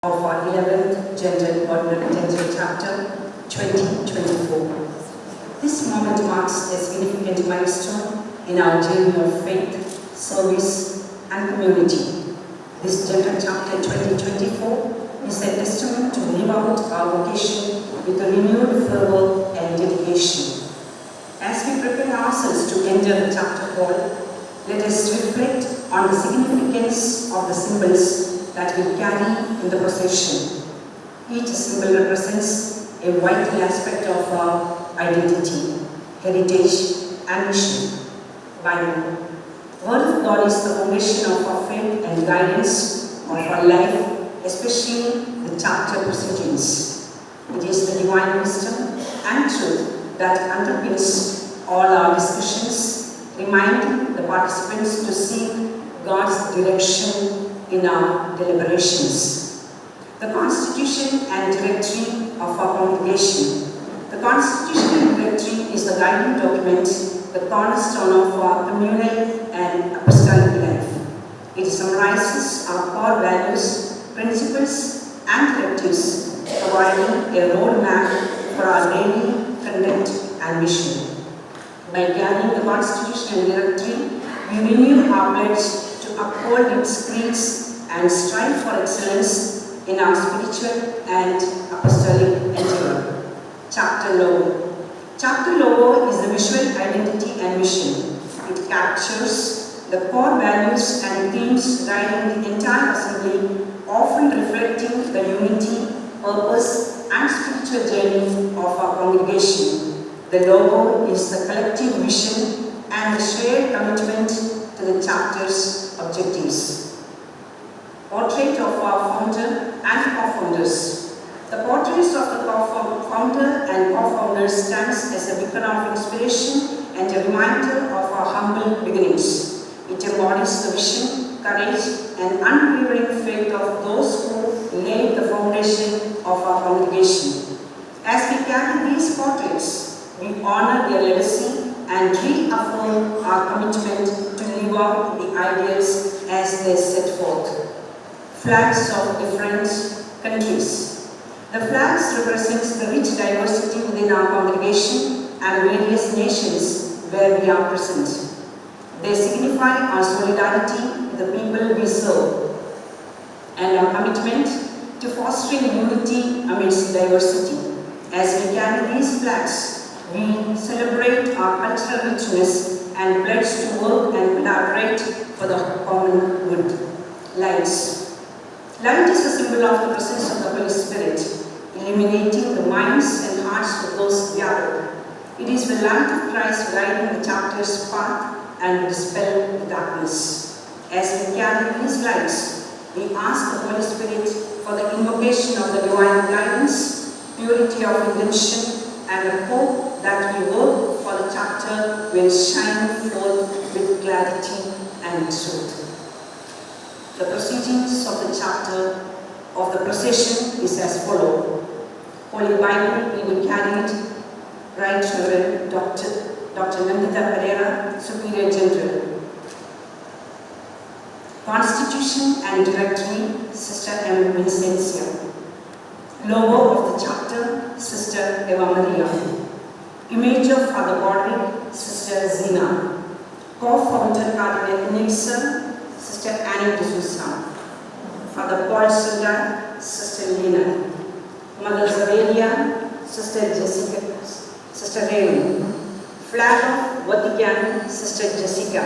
of our 11th General Ordinary Tenure Chapter 2024. This moment marks a significant milestone in our journey of faith, service, and community. This General Chapter 2024 is a testament to live out our vocation with a renewed fervor and dedication. As we prepare ourselves to enter the chapter hall, let us reflect on the significance of the symbols that we carry in the procession. Each symbol represents a vital aspect of our identity, heritage, and mission. Bible. The Word of God is the foundation of our faith and guidance of our life, especially the chapter proceedings. It is the divine wisdom and truth that underpins all our discussions, reminding the participants to seek God's direction in our deliberations. The Constitution and Directory of our congregation. The Constitution and Directory is the guiding document, the cornerstone of our communal and apostolic life. It summarizes our core values, principles, and directives, providing a roadmap for our daily conduct and mission. By carrying the Constitution and Directory, we renew our pledge to uphold its creeds and strive for excellence in our spiritual and apostolic endeavor. Chapter logo. Chapter logo is the visual identity and mission. It captures the core values and themes guiding the entire assembly, often reflecting the unity, purpose, and spiritual journey of our congregation. The logo is the collective vision and the shared commitment to the chapter's objectives. Portrait of our founder and co-founders. The portraits of the founder and co-founders stands as a beacon of inspiration and a reminder of our humble beginnings. It embodies the vision, courage, and unwavering faith of those who laid the foundation of our congregation. As we carry these portraits, we honor their legacy and reaffirm our commitment to live out the ideals as they set forth. Flags of different countries. The flags represent the rich diversity within our congregation and various nations where we are present. They signify our solidarity with the people we serve and our commitment to fostering unity amidst diversity. As we carry these flags, we celebrate our cultural richness and pledge to work and collaborate for the common good. Lights. Light is a symbol of the presence of the Holy Spirit, illuminating the minds and hearts of those gathered. It is the light of Christ guiding the chapter's path and dispel the darkness. As we carry these lights, we ask the Holy Spirit for the invocation of the divine guidance, purity of intention, and the hope that we work for the chapter will shine forth with clarity and truth. The proceedings of the chapter of the procession is as follows. Holy Bible will be carried Right Reverend Dr. Nandita Pereira, Superior General. Constitution and Directory, Sister M. Vincencia. Logo of the chapter, Sister Eva Maria. Image of Father Broderick, Sister Zina. Co-founder Cardinal Nixon, Sister Annie D'Souza. Father Paul Sundar, Sister Lina. Mother Zavelia, Sister Jessica, Sister Raven. Flag of Vatican, Sister Jessica.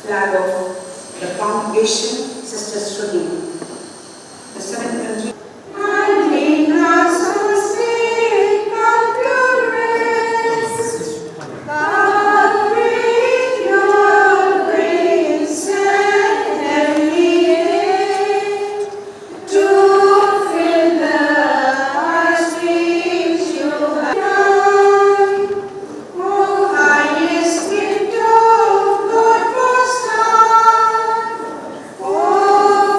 Flag of the congregation, Sister Shruti. The seventh country. Oh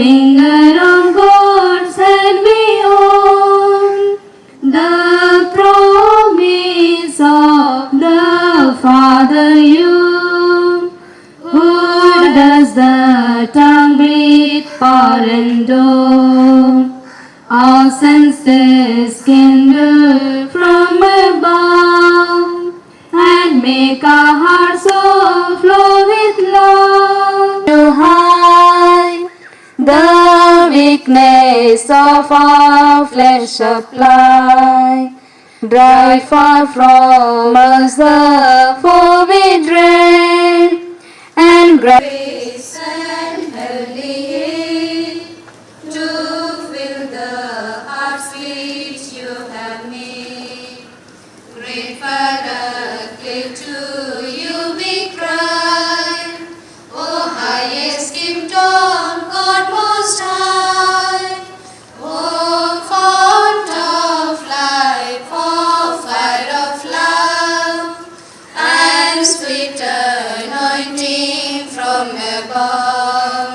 finger of God's hand we hold, the promise of the Father you, who does the tongue breathe power and dawn. Our senses kindle from above, and make our hearts overflow with love. To hide the weakness of our flesh supply, drive far from us the foe we dread, and grace and heavenly aid to fill the hearts which you have made. Great Father, give to you we cry, O highest gift of God most high, O fount of life, O fire of love, and sweet anointing from above.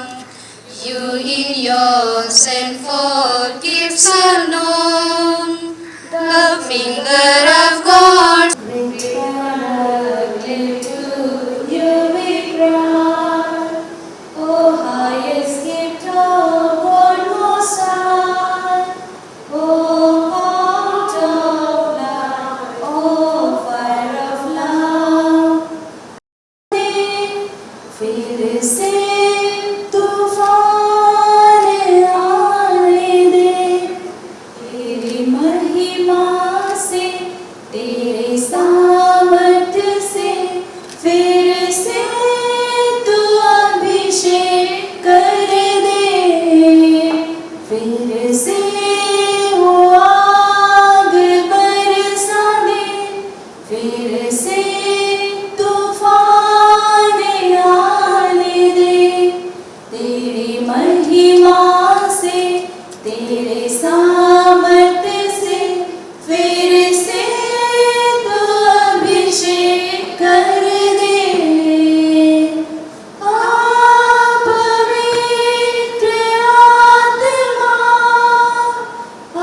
You in your sinful gifts unknown, the finger of God. Great Father, give to you we cry, O highest gift of God most high, O fount of life, O fire of love. फिर से तूफान आने दे, तेरी महिमा से, तेरे सामर्थ्य से, फिर से तू अभिषेक कर दे, फिर से वो आग बरसा दे, फिर से तूफान आने दे, तेरी महिमा से, तेरे सामर्थ्य से, फिर से तू अभिषेक कर दे। आप पवित्र आत्मा,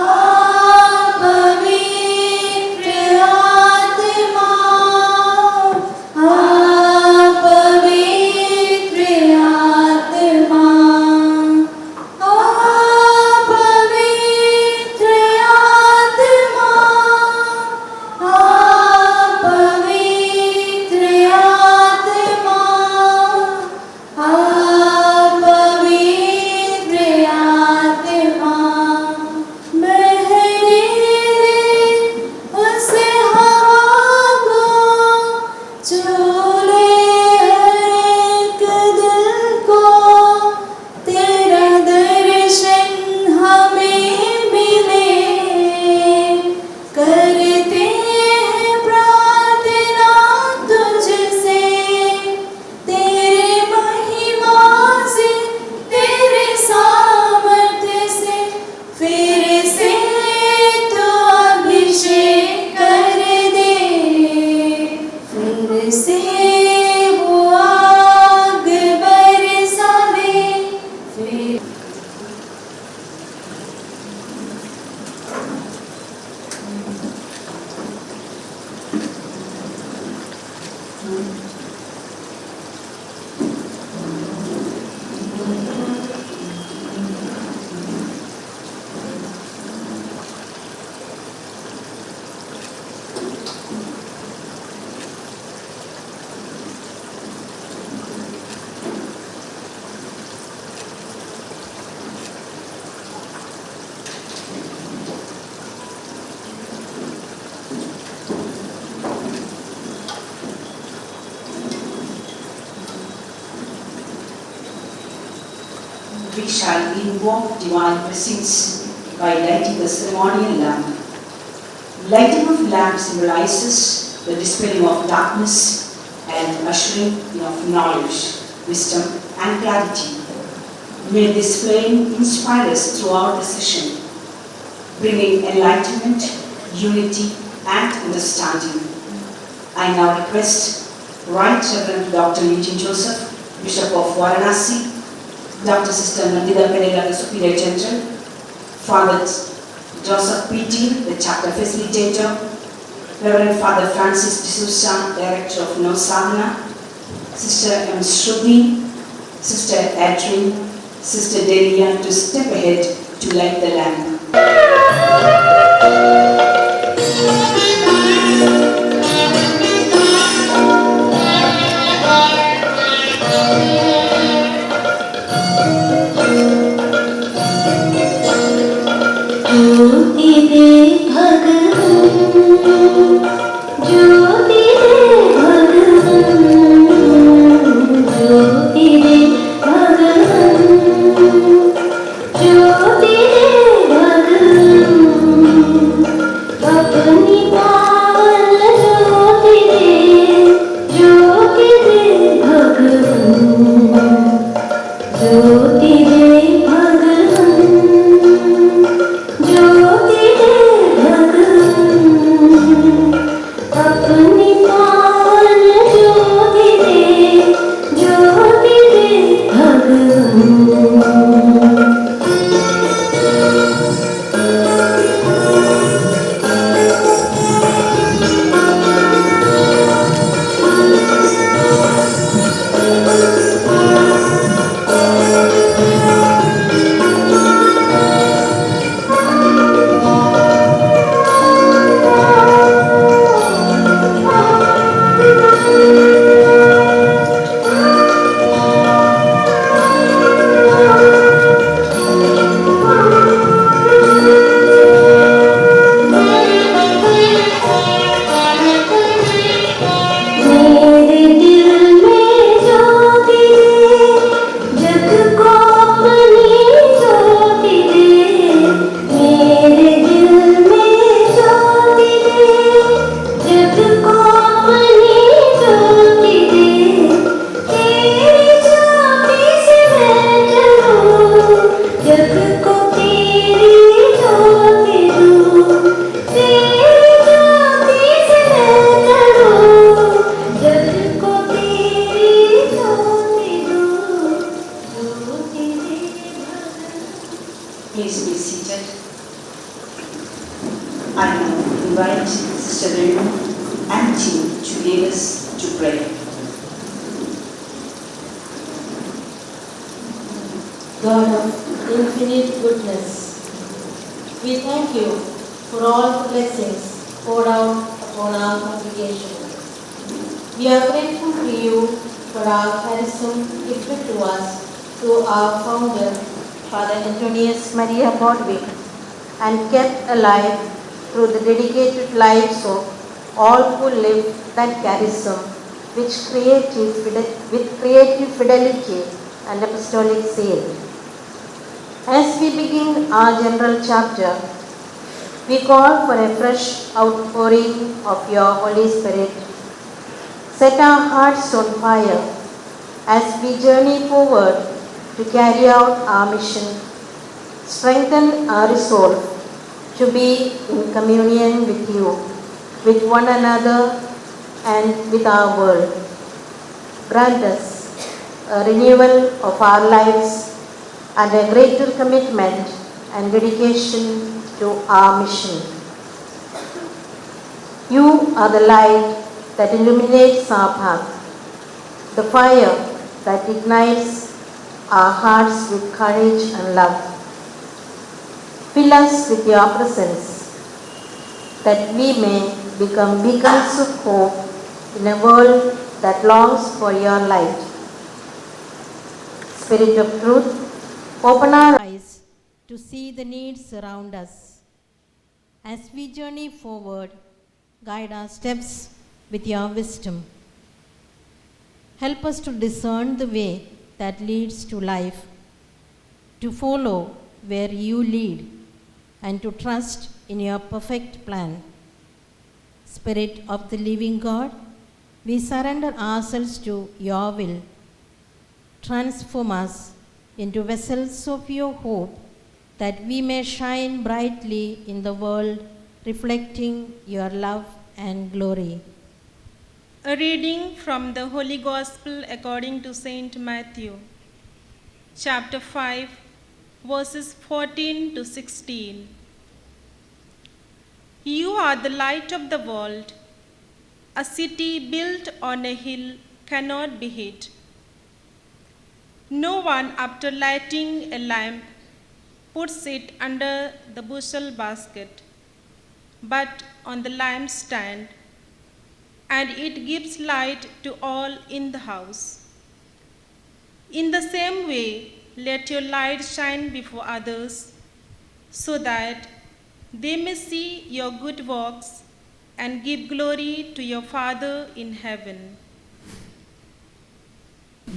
आप पवित्र आत्मा, आप पवित्र आत्मा, आप पवित्र आत्मा, आप पवित्र आत्मा, आप पवित्र आत्मा, बहने दे उस हवा को, चूले हर एक दिल को, तेरा दर्शन हमें मिले, करते हैं प्रार्थना तुझसे, तेरे महिमा से, तेरे सामर्थ्य से, फिर से तो अभिषेक कर दे, फिर से वो आग बरसा दे, फिर we shall invoke divine blessings by lighting the ceremonial lamp. Lighting of lamp symbolizes the dispelling of darkness and ushering in of knowledge, wisdom and clarity. May this flame inspire us throughout the session, bringing enlightenment, unity and understanding. I now request Right Reverend Dr. Eugene Joseph, Bishop of Varanasi, Dr. Sister Nandita Perera, the Superior General, Father Joseph P.T., the Chapter Facilitator, Reverend Father Francis D'Souza, Director of No Sadhana, Sister M. Shruti, Sister Adrian, Sister Delia, to step ahead to light the lamp. Please be seated. I now invite Sister Renu and team to lead us to pray. God of infinite goodness, we thank you for all the blessings poured out upon our congregation. We are grateful to you for our charism gifted to us through our founder, Father Antonius Maria Bodwig, and kept alive through the dedicated lives of all who live that charism with creative fidelity and apostolic zeal. As we begin our general chapter, we call for a fresh outpouring of your Holy Spirit. Set our hearts on fire as we journey forward to carry out our mission. Strengthen our resolve to be in communion with you, with one another, and with our world. Grant us a renewal of our lives and a greater commitment and dedication to our mission. You are the light that illuminates our path, the fire that ignites our hearts with courage and love. Fill us with your presence, that we may become beacons of hope in a world that longs for your light. Spirit of truth, open our eyes to see the needs around us. As we journey forward, guide our steps with your wisdom. Help us to discern the way that leads to life, to follow where you lead, and to trust in your perfect plan. Spirit of the living God, we surrender ourselves to your will. Transform us into vessels of your hope, that we may shine brightly in the world, reflecting your love and glory. A reading from the Holy Gospel according to Saint Matthew. chapter 5, verses 14 to 16. You are the light of the world. A city built on a hill cannot be hid. No one, after lighting a lamp, puts it under the bushel basket, but on the lampstand, and it gives light to all in the house. In the same way, let your light shine before others, so that they may see your good works and give glory to your Father in heaven.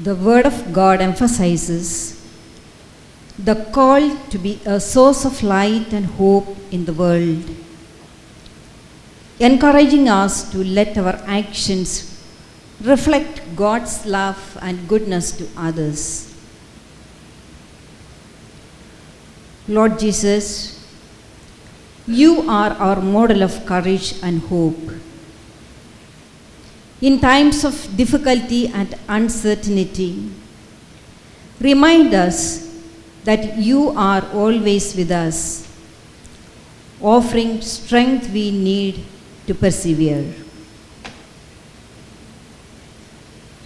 The Word of God emphasizes the call to be a source of light and hope in the world, encouraging us to let our actions reflect God's love and goodness to others. Lord Jesus, you are our model of courage and hope. In times of difficulty and uncertainty, remind us that you are always with us, offering strength we need to persevere.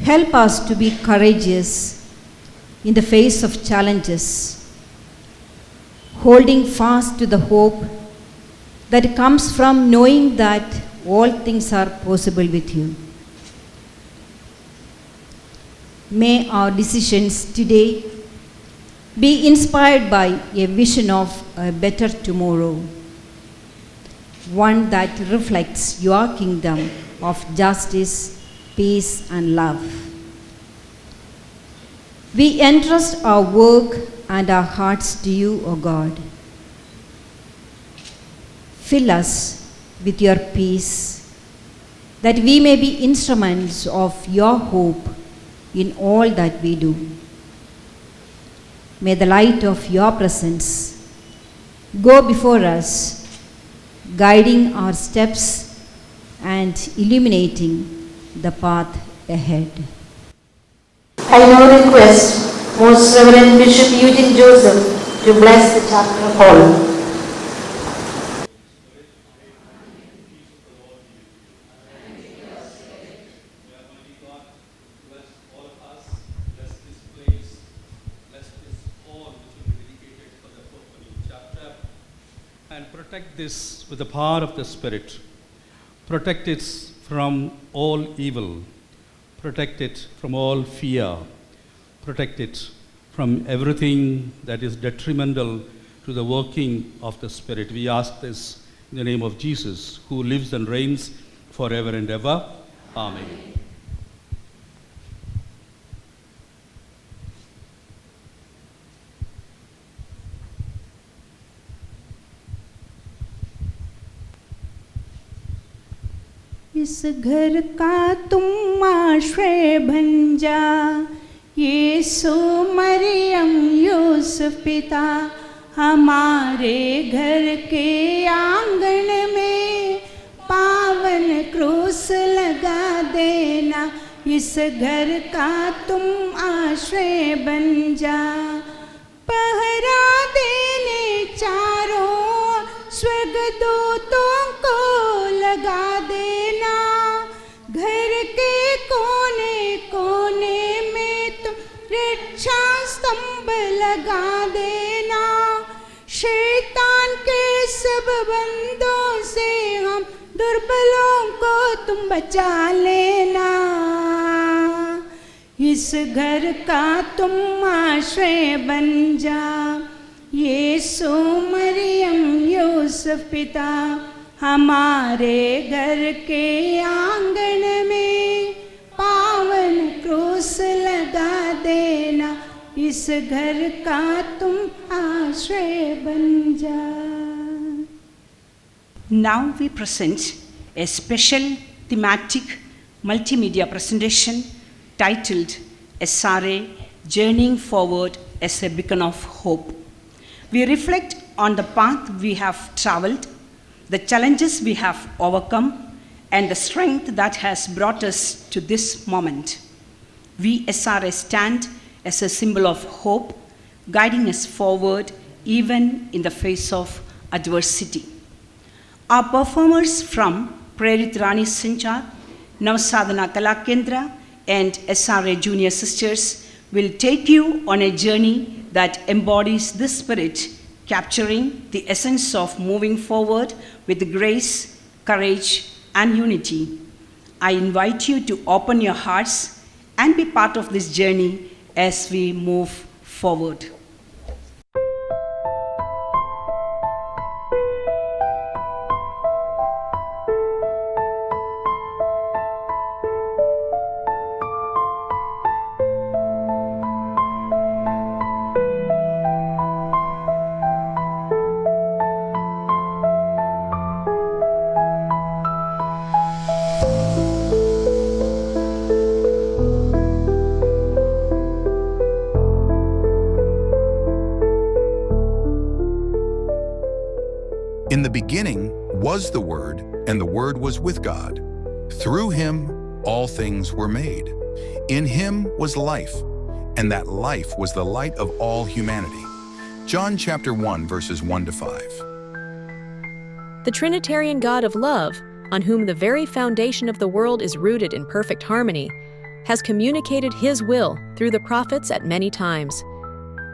Help us to be courageous in the face of challenges, holding fast to the hope that comes from knowing that all things are possible with you. May our decisions today be inspired by a vision of a better tomorrow, one that reflects your kingdom of justice, peace, and love. We entrust our work and our hearts to you, O God. Fill us with your peace, that we may be instruments of your hope in all that we do. May the light of your presence go before us, guiding our steps and illuminating the path ahead. I now request Most Reverend Bishop Eugene Joseph to bless the chapter hall. And protect this with the power of the Spirit. Protect it from all evil. Protect it from all fear. Protect it from everything that is detrimental to the working of the Spirit. We ask this in the name of Jesus, who lives and reigns forever and ever. Amen. इस घर का तुम आश्रय बन जा, यीशु मरियम यूसुफ पिता, हमारे घर के आंगन में पावन क्रूस लगा देना। इस घर का तुम आश्रय बन जा, पहरा देने चारों स्वर्गदूतों को लगा देना। घर के कोने कोने में तुम रक्षा स्तंभ लगा देना। शैतान के सब बंदों से हम दुर्बलों को तुम बचा लेना। इस घर का तुम आश्रय बन जा, यीशु मरियम यूसुफ पिता, हमारे घर के आंगन में पावन क्रूस लगा देना। इस घर का तुम आश्रय बन जा। Now we present a special thematic multimedia presentation titled SRA Journeying Forward as a Beacon of Hope. We reflect on the path we have traveled, the challenges we have overcome, and the strength that has brought us to this moment. We SRA stand as a symbol of hope guiding us forward even in the face of adversity. Our performers from Prerit Rani Sanchar, Navsadhana Kala Kendra, and SRA Junior Sisters will take you on a journey that embodies this spirit, capturing the essence of moving forward with grace, courage, and unity. I invite you to open your hearts and be part of this journey as we move forward. In the beginning was the Word, and the Word was with God. Through him all things were made. In him was life, and that life was the light of all humanity. John chapter 1, verses 1 to 5. The Trinitarian God of love, on whom the very foundation of the world is rooted in perfect harmony, has communicated his will through the prophets at many times.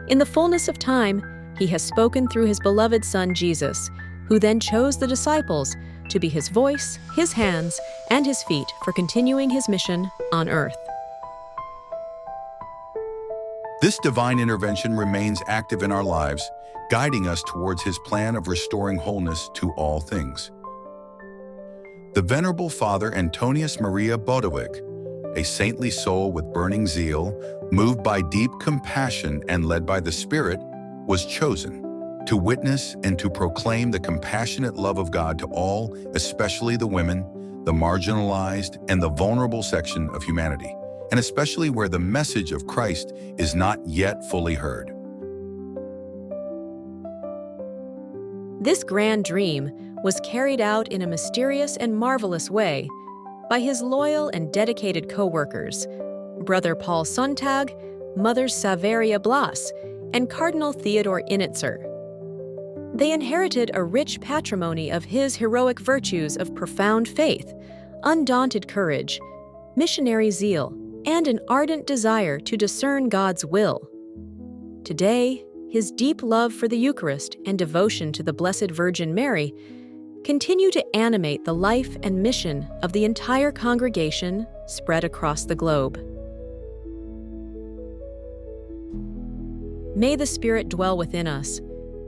In the fullness of time, he has spoken through his beloved Son Jesus, who then chose the disciples to be his voice, his hands, and his feet for continuing his mission on earth. This divine intervention remains active in our lives, guiding us towards his plan of restoring wholeness to all things. The Venerable Father Antonius Maria Bodewig, a saintly soul with burning zeal, moved by deep compassion and led by the Spirit, was chosen to witness and to proclaim the compassionate love of God to all, especially the women, the marginalized, and the vulnerable section of humanity, and especially where the message of Christ is not yet fully heard. This grand dream was carried out in a mysterious and marvelous way by his loyal and dedicated co-workers, Brother Paul Sontag, Mother Saveria Blas, and Cardinal Theodore Innitzer. They inherited a rich patrimony of his heroic virtues of profound faith, undaunted courage, missionary zeal, and an ardent desire to discern God's will. Today, his deep love for the Eucharist and devotion to the Blessed Virgin Mary continue to animate the life and mission of the entire congregation spread across the globe. May the Spirit dwell within us,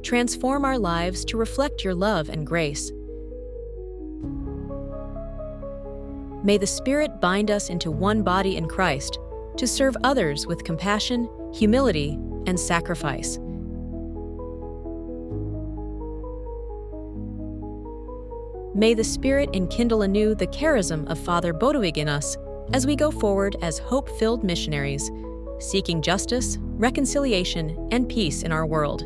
transform our lives to reflect your love and grace. May the Spirit bind us into one body in Christ to serve others with compassion, humility, and sacrifice. May the Spirit enkindle anew the charism of Father Bodewig in us as we go forward as hope-filled missionaries, seeking justice, reconciliation, and peace in our world.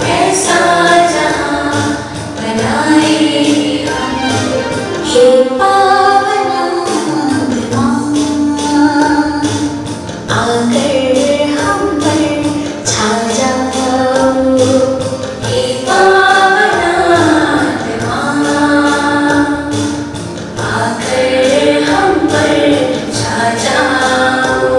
ऐसा जहां बनाए हम, हे पावना आकर हम पर छा जाओ, हे पावना आकर हम पर छा जाओ।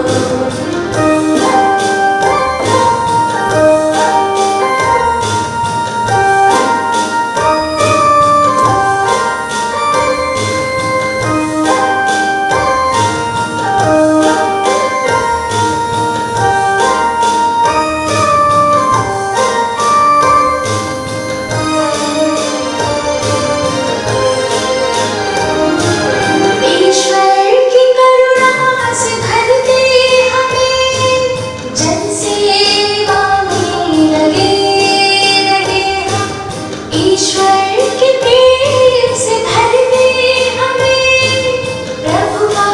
ईश्वर की करुणा से भर दे हमें, जन सेवा में लगे रहे हम। ईश्वर के प्रेम से भर दे हमें, प्रभु का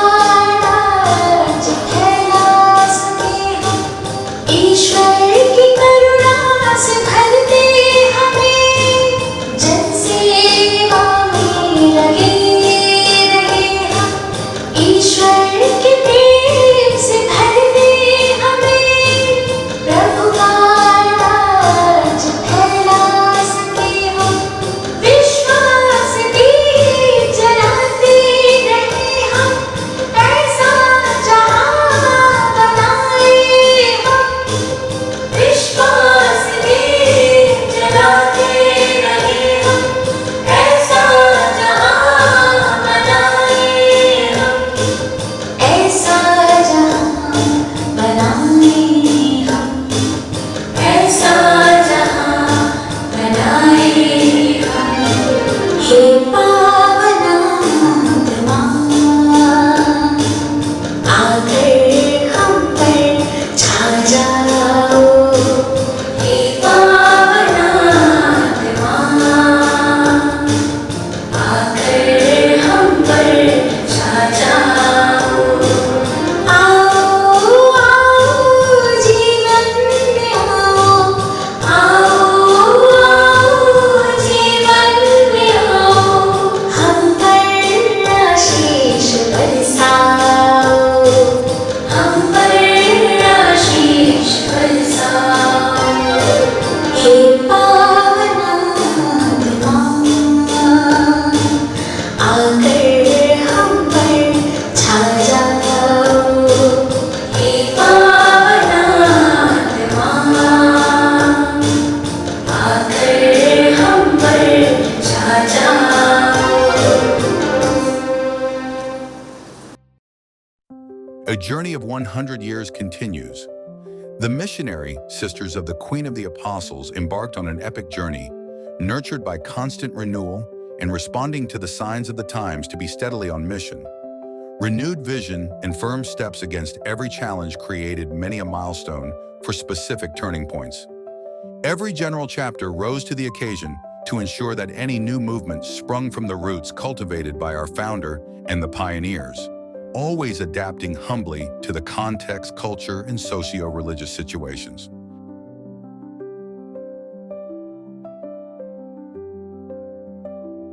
राज फैला सके हम। ईश्वर की करुणा से भर दे हमें, जन सेवा में लगे ईश्वर के प्रेम से भर दे हमें, प्रभु का राज फैला सके हम। विश्वास दीप जलाते रहे हम, ऐसा जहां बनाए हम। विश्वास दीप जलाते रहे हम, ऐसा जहां बनाए हम। ऐसा जहां बनाए हम, ऐसा जहां बनाए हम, हे पावना आकर हम पर छा जाओ, हे पावना आकर हम पर छा जाओ। आओ आओ जीवन में आओ, आओ जीवन में आओ, हम पर आशीष बरसाओ, हम पर आशीष बरसाओ, हे पावना आकर हम पर छा जाओ, हे पावना आकर हम पर छा जाओ। A journey of 100 years continues. The missionary Sisters of the Queen of the Apostles embarked on an epic journey, nurtured by constant renewal and responding to the signs of the times to be steadily on mission. Renewed vision and firm steps against every challenge created many a milestone for specific turning points. Every general chapter rose to the occasion to ensure that any new movement sprung from the roots cultivated by our founder and the pioneers, always adapting humbly to the context, culture, and socio-religious situations.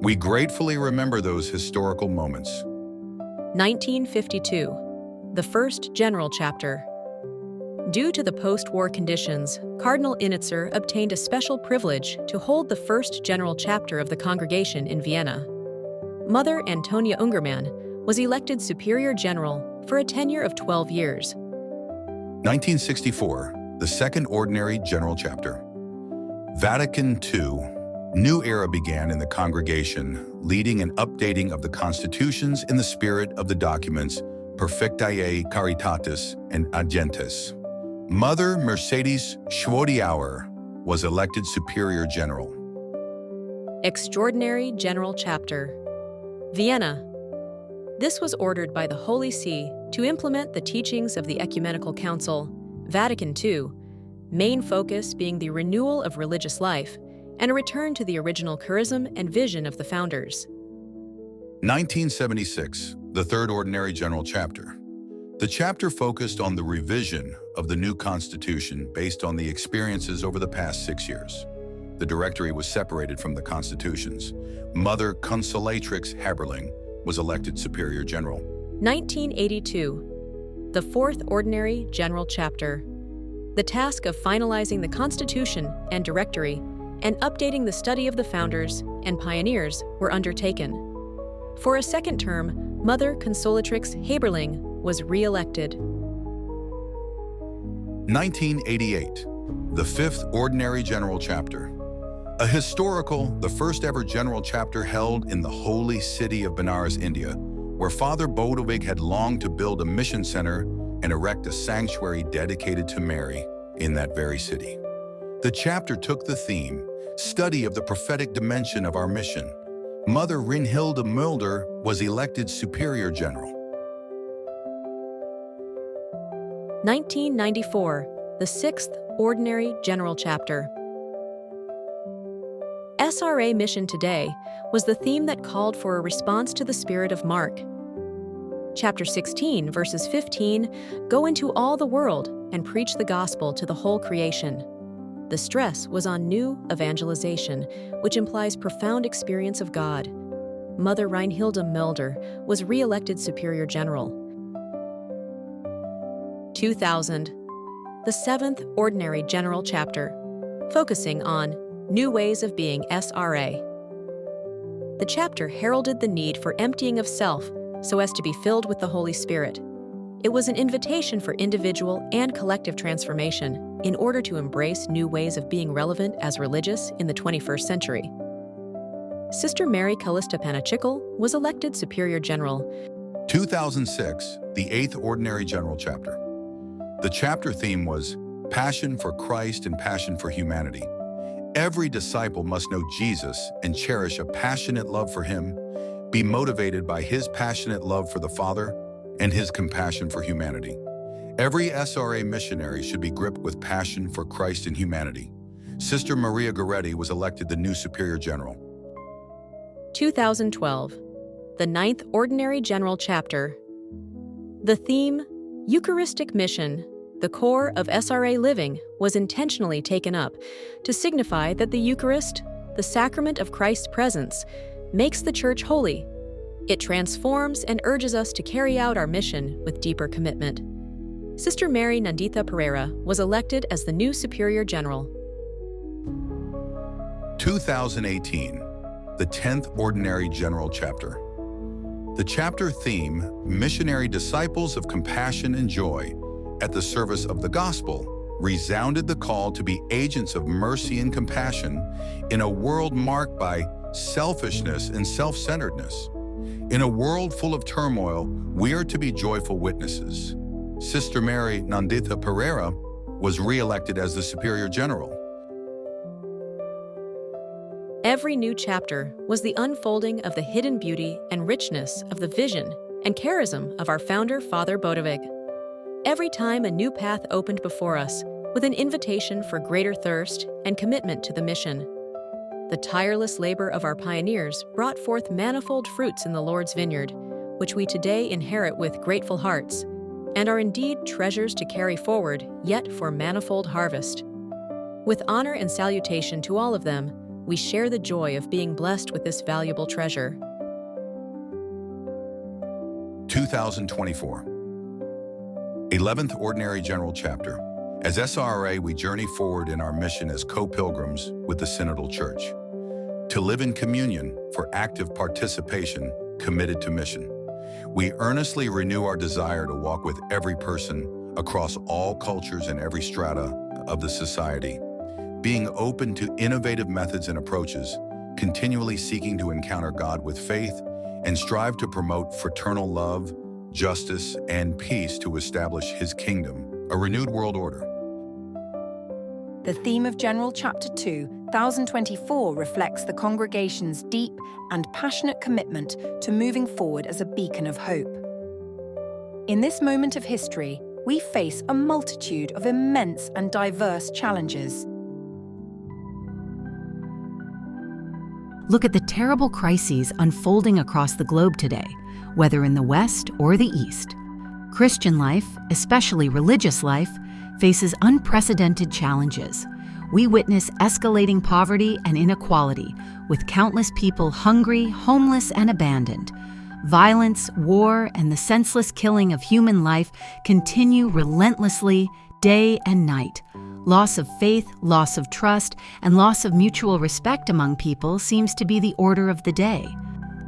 We gratefully remember those historical moments. 1952, the first general chapter. Due to the post-war conditions, Cardinal Innitzer obtained a special privilege to hold the first general chapter of the congregation in Vienna. Mother Antonia Ungermann was elected Superior General for a tenure of 12 years. 1964, the Second Ordinary General Chapter. Vatican II. New era began in the congregation, leading and updating of the constitutions in the spirit of the documents Perfectae Caritatis and Agentes. Mother Mercedes Schwodiauer was elected Superior General. Extraordinary General Chapter. Vienna. This was ordered by the Holy See to implement the teachings of the Ecumenical Council, Vatican II, main focus being the renewal of religious life and a return to the original charism and vision of the founders. 1976, the Third Ordinary General Chapter. The chapter focused on the revision of the new Constitution based on the experiences over the past 6 years. The Directory was separated from the constitutions. Mother Consolatrix Haberling was elected Superior General. 1982, the Fourth Ordinary General Chapter. The task of finalizing the Constitution and Directory and updating the study of the founders and pioneers were undertaken. For a second term, Mother Consolatrix Haberling was re-elected. 1988, the Fifth Ordinary General Chapter. A historical, the first ever general chapter held in the holy city of Benares, India, where Father Bodovig had longed to build a mission center and erect a sanctuary dedicated to Mary in that very city. The chapter took the theme, Study of the Prophetic Dimension of Our Mission. Mother Reinhilde Mulder was elected Superior General. 1994, the Sixth Ordinary General Chapter. SRA Mission Today was the theme that called for a response to the Spirit of Mark. Chapter 16, verses 15, go into all the world and preach the gospel to the whole creation. The stress was on new evangelization, which implies profound experience of God. Mother Reinhilde Mulder was re-elected Superior General. 2000, the Seventh Ordinary General Chapter, focusing on New Ways of Being SRA. The chapter heralded the need for emptying of self so as to be filled with the Holy Spirit. It was an invitation for individual and collective transformation in order to embrace new ways of being relevant as religious in the 21st century. Sister Mary Callista Panachikal was elected Superior General. 2006, the Eighth Ordinary General Chapter. The chapter theme was Passion for Christ and Passion for Humanity. Every disciple must know Jesus and cherish a passionate love for him, be motivated by his passionate love for the Father and his compassion for humanity. Every SRA missionary should be gripped with passion for Christ and humanity. Sister Maria Goretti was elected the new Superior General. 2012, the Ninth Ordinary General Chapter. The theme, Eucharistic Mission, the core of SRA living, was intentionally taken up to signify that the Eucharist, the sacrament of Christ's presence, makes the Church holy. It transforms and urges us to carry out our mission with deeper commitment. Sister Mary Nanditha Pereira was elected as the new Superior General. 2018, the 10th Ordinary General Chapter. The chapter theme, Missionary Disciples of Compassion and Joy, at the service of the gospel, resounded the call to be agents of mercy and compassion in a world marked by selfishness and self-centeredness. In a world full of turmoil, we are to be joyful witnesses. Sister Mary Nanditha Pereira was re-elected as the Superior General. Every new chapter was the unfolding of the hidden beauty and richness of the vision and charism of our founder, Father Bodovig. Every time a new path opened before us, with an invitation for greater thirst and commitment to the mission. The tireless labor of our pioneers brought forth manifold fruits in the Lord's vineyard, which we today inherit with grateful hearts, and are indeed treasures to carry forward, yet for manifold harvest. With honor and salutation to all of them, we share the joy of being blessed with this valuable treasure. 2024. 11th Ordinary General Chapter. As SRA, we journey forward in our mission as co-pilgrims with the Synodal Church. To live in communion for active participation, committed to mission. We earnestly renew our desire to walk with every person across all cultures and every strata of the society, being open to innovative methods and approaches, continually seeking to encounter God with faith, and strive to promote fraternal love, justice, and peace to establish His kingdom, a renewed world order. The theme of General Chapter 2, 1024, reflects the congregation's deep and passionate commitment to moving forward as a beacon of hope. In this moment of history, we face a multitude of immense and diverse challenges. Look at the terrible crises unfolding across the globe today, whether in the West or the East. Christian life, especially religious life, faces unprecedented challenges. We witness escalating poverty and inequality, with countless people hungry, homeless, and abandoned. Violence, war, and the senseless killing of human life continue relentlessly, day and night. Loss of faith, loss of trust, and loss of mutual respect among people seems to be the order of the day.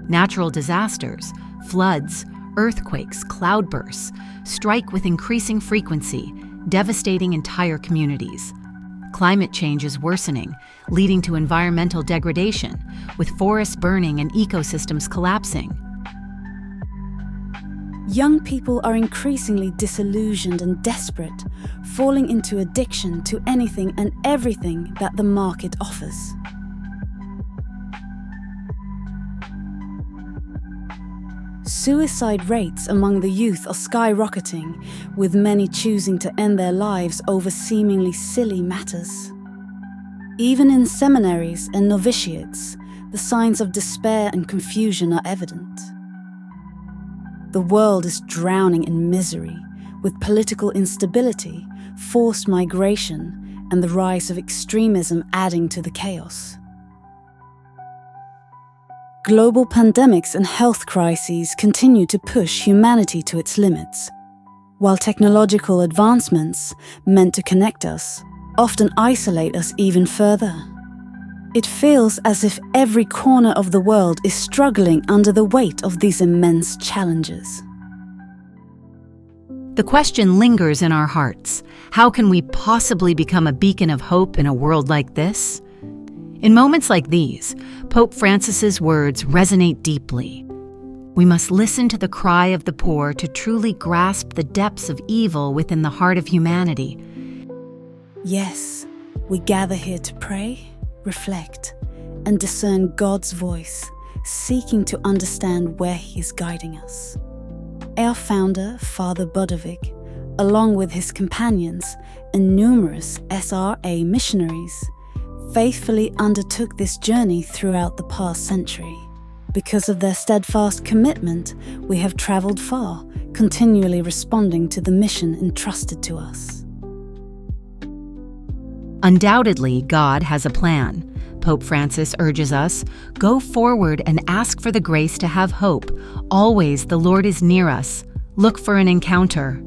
Natural disasters, floods, earthquakes, cloudbursts strike with increasing frequency, devastating entire communities. Climate change is worsening, leading to environmental degradation, with forests burning and ecosystems collapsing. Young people are increasingly disillusioned and desperate, falling into addiction to anything and everything that the market offers. Suicide rates among the youth are skyrocketing, with many choosing to end their lives over seemingly silly matters. Even in seminaries and novitiates, the signs of despair and confusion are evident. The world is drowning in misery, with political instability, forced migration, and the rise of extremism adding to the chaos. Global pandemics and health crises continue to push humanity to its limits, while technological advancements, meant to connect us, often isolate us even further. It feels as if every corner of the world is struggling under the weight of these immense challenges. The question lingers in our hearts: how can we possibly become a beacon of hope in a world like this? In moments like these, Pope Francis's words resonate deeply. We must listen to the cry of the poor to truly grasp the depths of evil within the heart of humanity. Yes, we gather here to pray, reflect, and discern God's voice, seeking to understand where He is guiding us. Our founder, Father Bodovic, along with his companions and numerous SRA missionaries, faithfully undertook this journey throughout the past century. Because of their steadfast commitment, we have traveled far, continually responding to the mission entrusted to us. Undoubtedly, God has a plan. Pope Francis urges us, go forward and ask for the grace to have hope. Always the Lord is near us. Look for an encounter.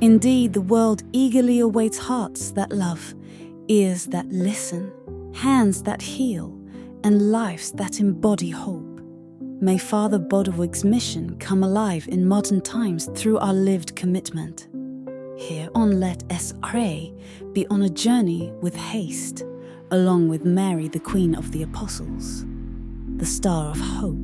Indeed, the world eagerly awaits hearts that love, ears that listen, hands that heal, and lives that embody hope. May Father Bodovic's mission come alive in modern times through our lived commitment. Here on Let Us Pray, be on a journey with haste, along with Mary, the Queen of the Apostles, the Star of Hope.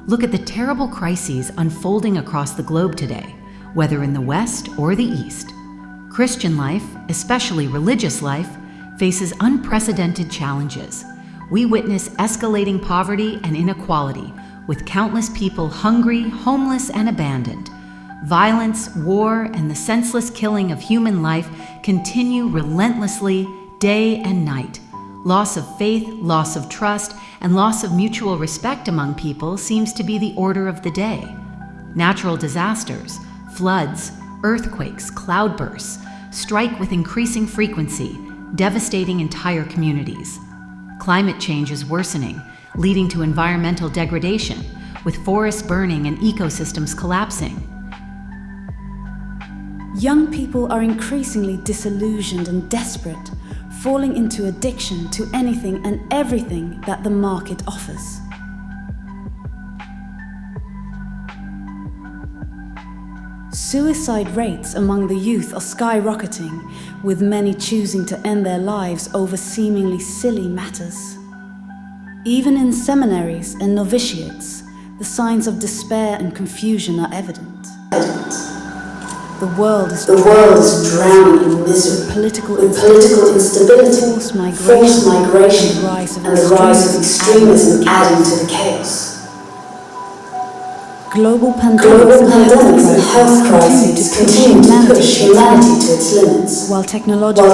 Look at the terrible crises unfolding across the globe today, whether in the West or the East. Christian life, especially religious life, faces unprecedented challenges. We witness escalating poverty and inequality, with countless people hungry, homeless, and abandoned. Violence, war, and the senseless killing of human life continue relentlessly day and night. Loss of faith, loss of trust, and loss of mutual respect among people seems to be the order of the day. Natural disasters, floods, earthquakes, cloudbursts strike with increasing frequency, devastating entire communities. Climate change is worsening, leading to environmental degradation, with forests burning and ecosystems collapsing. Young people are increasingly disillusioned and desperate, falling into addiction to anything and everything that the market offers. Suicide rates among the youth are skyrocketing, with many choosing to end their lives over seemingly silly matters. Even in seminaries and novitiates, the signs of despair and confusion are evident. The world is drowning in misery, political instability, forced migration, and the rise of extremism adding to the chaos. Global pandemics and health crises continue to push humanity to its limits, while technological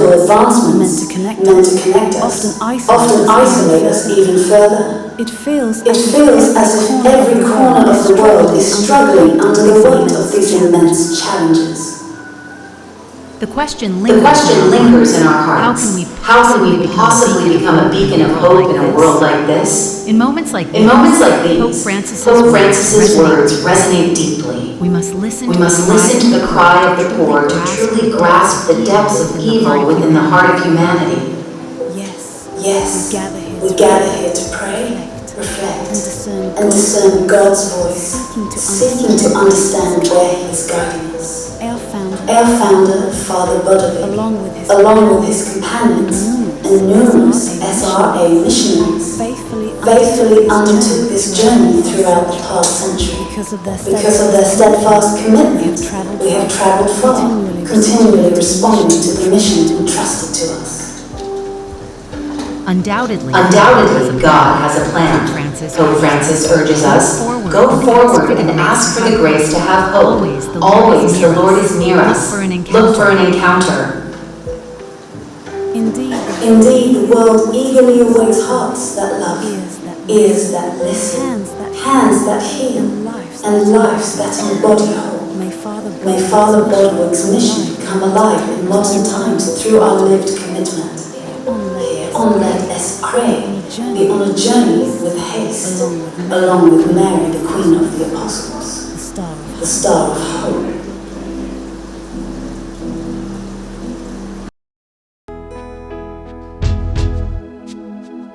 advancements meant to connect us often isolate us even further. It feels as if every corner of the world is struggling under the weight of these immense challenges. The question lingers in our hearts. How can we possibly become a beacon of hope in a world like this? In moments like these, Pope Francis's words resonate deeply. We must listen to the cry of the poor to truly grasp the depths of evil within the heart of humanity. Yes, we gather here to pray, reflect, and discern God's voice, seeking to understand where He is guiding us. Our founder, Father Bodovig, along with his companions and numerous SRA missionaries, faithfully undertook this journey throughout the past century. Because of their steadfast commitment, we have travelled far, continually responding to the mission entrusted to us. Undoubtedly, God has a plan. Pope Francis urges us, go forward and ask for the grace to have hope. Always the Lord is near us. Look for an encounter. Indeed, the world eagerly awaits hearts that love, ears that listen, hands that heal, and lives that embody hope. May Father Bodovig's mission come alive in modern times through our lived commitment. Let us pray, be on a journey with haste, along with Mary, the Queen of the Apostles, the Star of Hope.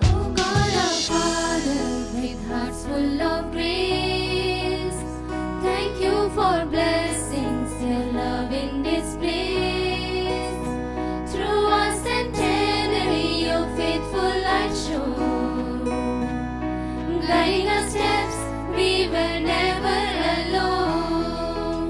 Oh God our Father, with hearts full of grace, thank you for blessings, your love in this place. Through our centenary, your faithful light shone, guiding our steps, we were never alone.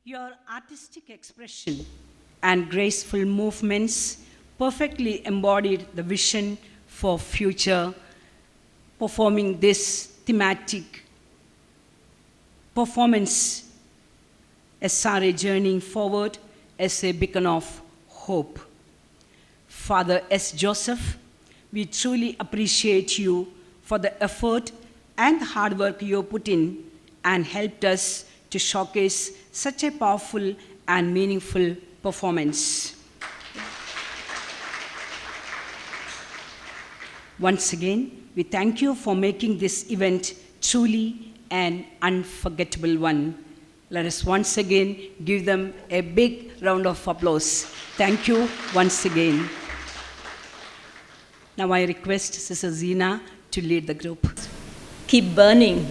Your artistic expression and graceful movements perfectly embodied the vision for future performing this thematic performance, SRA journeying forward as a beacon of hope. Father S. Joseph, we truly appreciate you for the effort and the hard work you put in and helped us to showcase such a powerful and meaningful performance. Once again, we thank you for making this event truly an unforgettable one. Let us once again give them a big round of applause. Thank you once again. Now I request Sister Zina to lead the group. Keep burning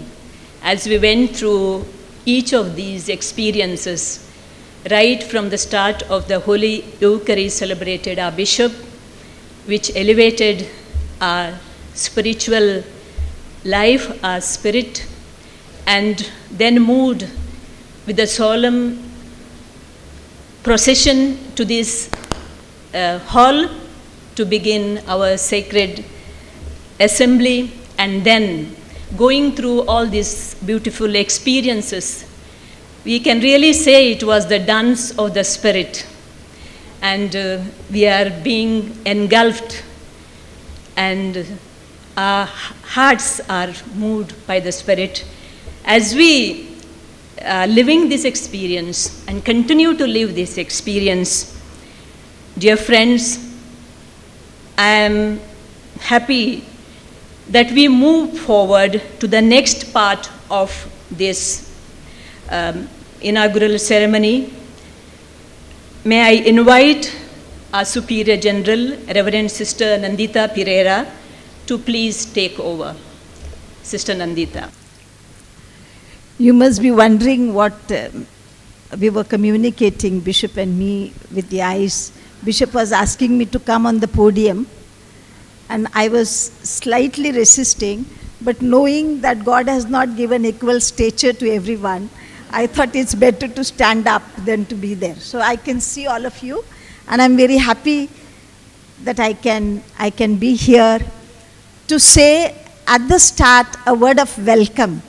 as we went through each of these experiences. Right from the start of the Holy Eucharist celebrated our Bishop, which elevated our spiritual life, our spirit, and then moved with a solemn procession to this hall to begin our sacred assembly, and then going through all these beautiful experiences. We can really say it was the dance of the Spirit, and we are being engulfed, and our hearts are moved by the Spirit. As we are living this experience and continue to live this experience, dear friends, I am happy that we move forward to the next part of this inaugural ceremony. May I invite our Superior General, Reverend Sister Nandita Pereira, to please take over. Sister Nandita. You must be wondering what we were communicating, Bishop and me, with the eyes. Bishop was asking me to come on the podium, and I was slightly resisting, but knowing that God has not given equal stature to everyone, I thought it's better to stand up than to be there. So I can see all of you, and I'm very happy that I can be here to say at the start a word of welcome.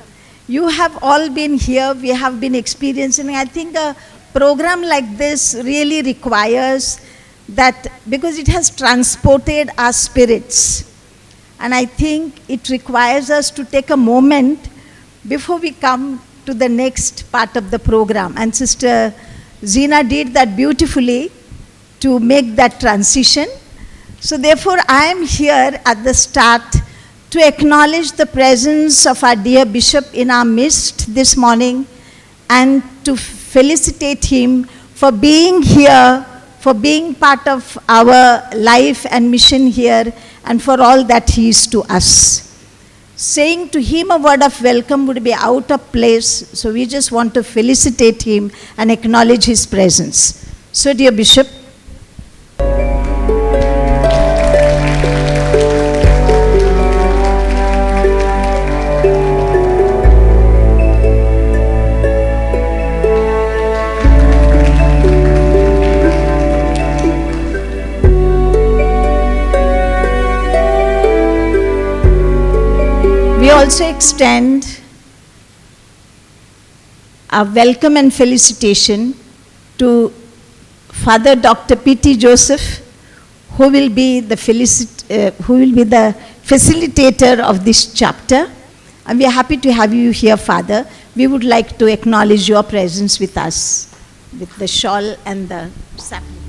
You have all been here, we have been experiencing. I think a program like this really requires that, because it has transported our spirits. And I think it requires us to take a moment before we come to the next part of the program. And Sister Zina did that beautifully to make that transition. So therefore, I am here at the start to acknowledge the presence of our dear Bishop in our midst this morning, and to felicitate him for being here, for being part of our life and mission here, and for all that he is to us. Saying to him a word of welcome would be out of place, so we just want to felicitate him and acknowledge his presence. So, dear Bishop, we also extend a welcome and felicitation to Father Dr. P.T. Joseph, who will be the facilitator of this chapter. And we are happy to have you here, Father. We would like to acknowledge your presence with us, with the shawl and the sapling.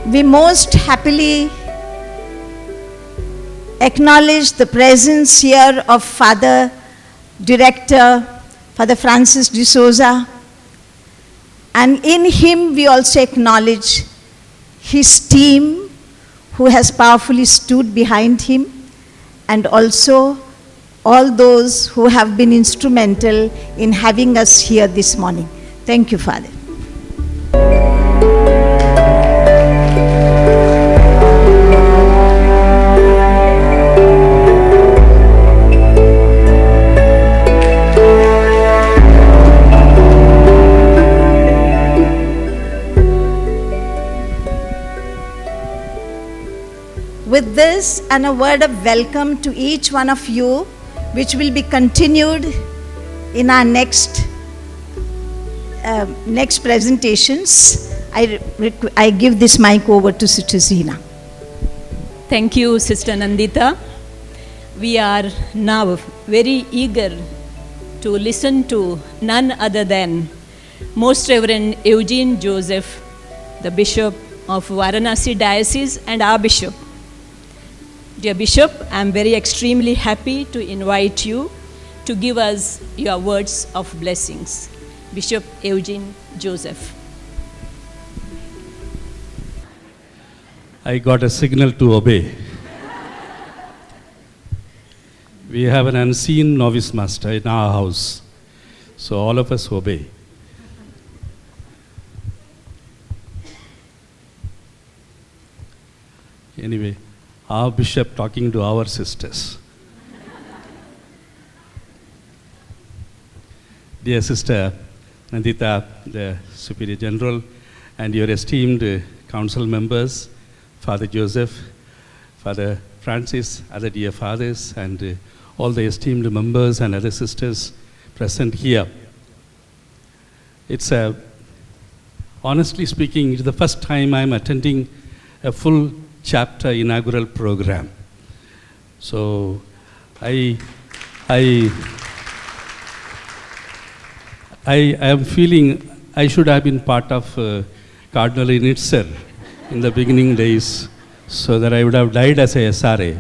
We most happily acknowledge the presence here of Father Director, Father Francis D'Souza, and in him we also acknowledge his team who has powerfully stood behind him, and also all those who have been instrumental in having us here this morning. Thank you, Father. With this and a word of welcome to each one of you, which will be continued in our next presentations, I give this mic over to Sister Zina. Thank you, Sister Nandita. We are now very eager to listen to none other than Most Reverend Eugene Joseph, the Bishop of Varanasi Diocese and our Bishop. Dear Bishop, I am very extremely happy to invite you to give us your words of blessings. Bishop Eugene Joseph. I got a signal to obey. We have an unseen novice master in our house, so all of us obey. Anyway, our bishop talking to our sisters. Dear Sister Nandita, the Superior General, and your esteemed council members, Father Joseph, Father Francis, other dear fathers, and all the esteemed members and other sisters present here. It's honestly speaking, it's the first time I'm attending a full chapter inaugural program. So I am feeling I should have been part of Cardinal Initzer in the beginning days, so that I would have died as a SRA.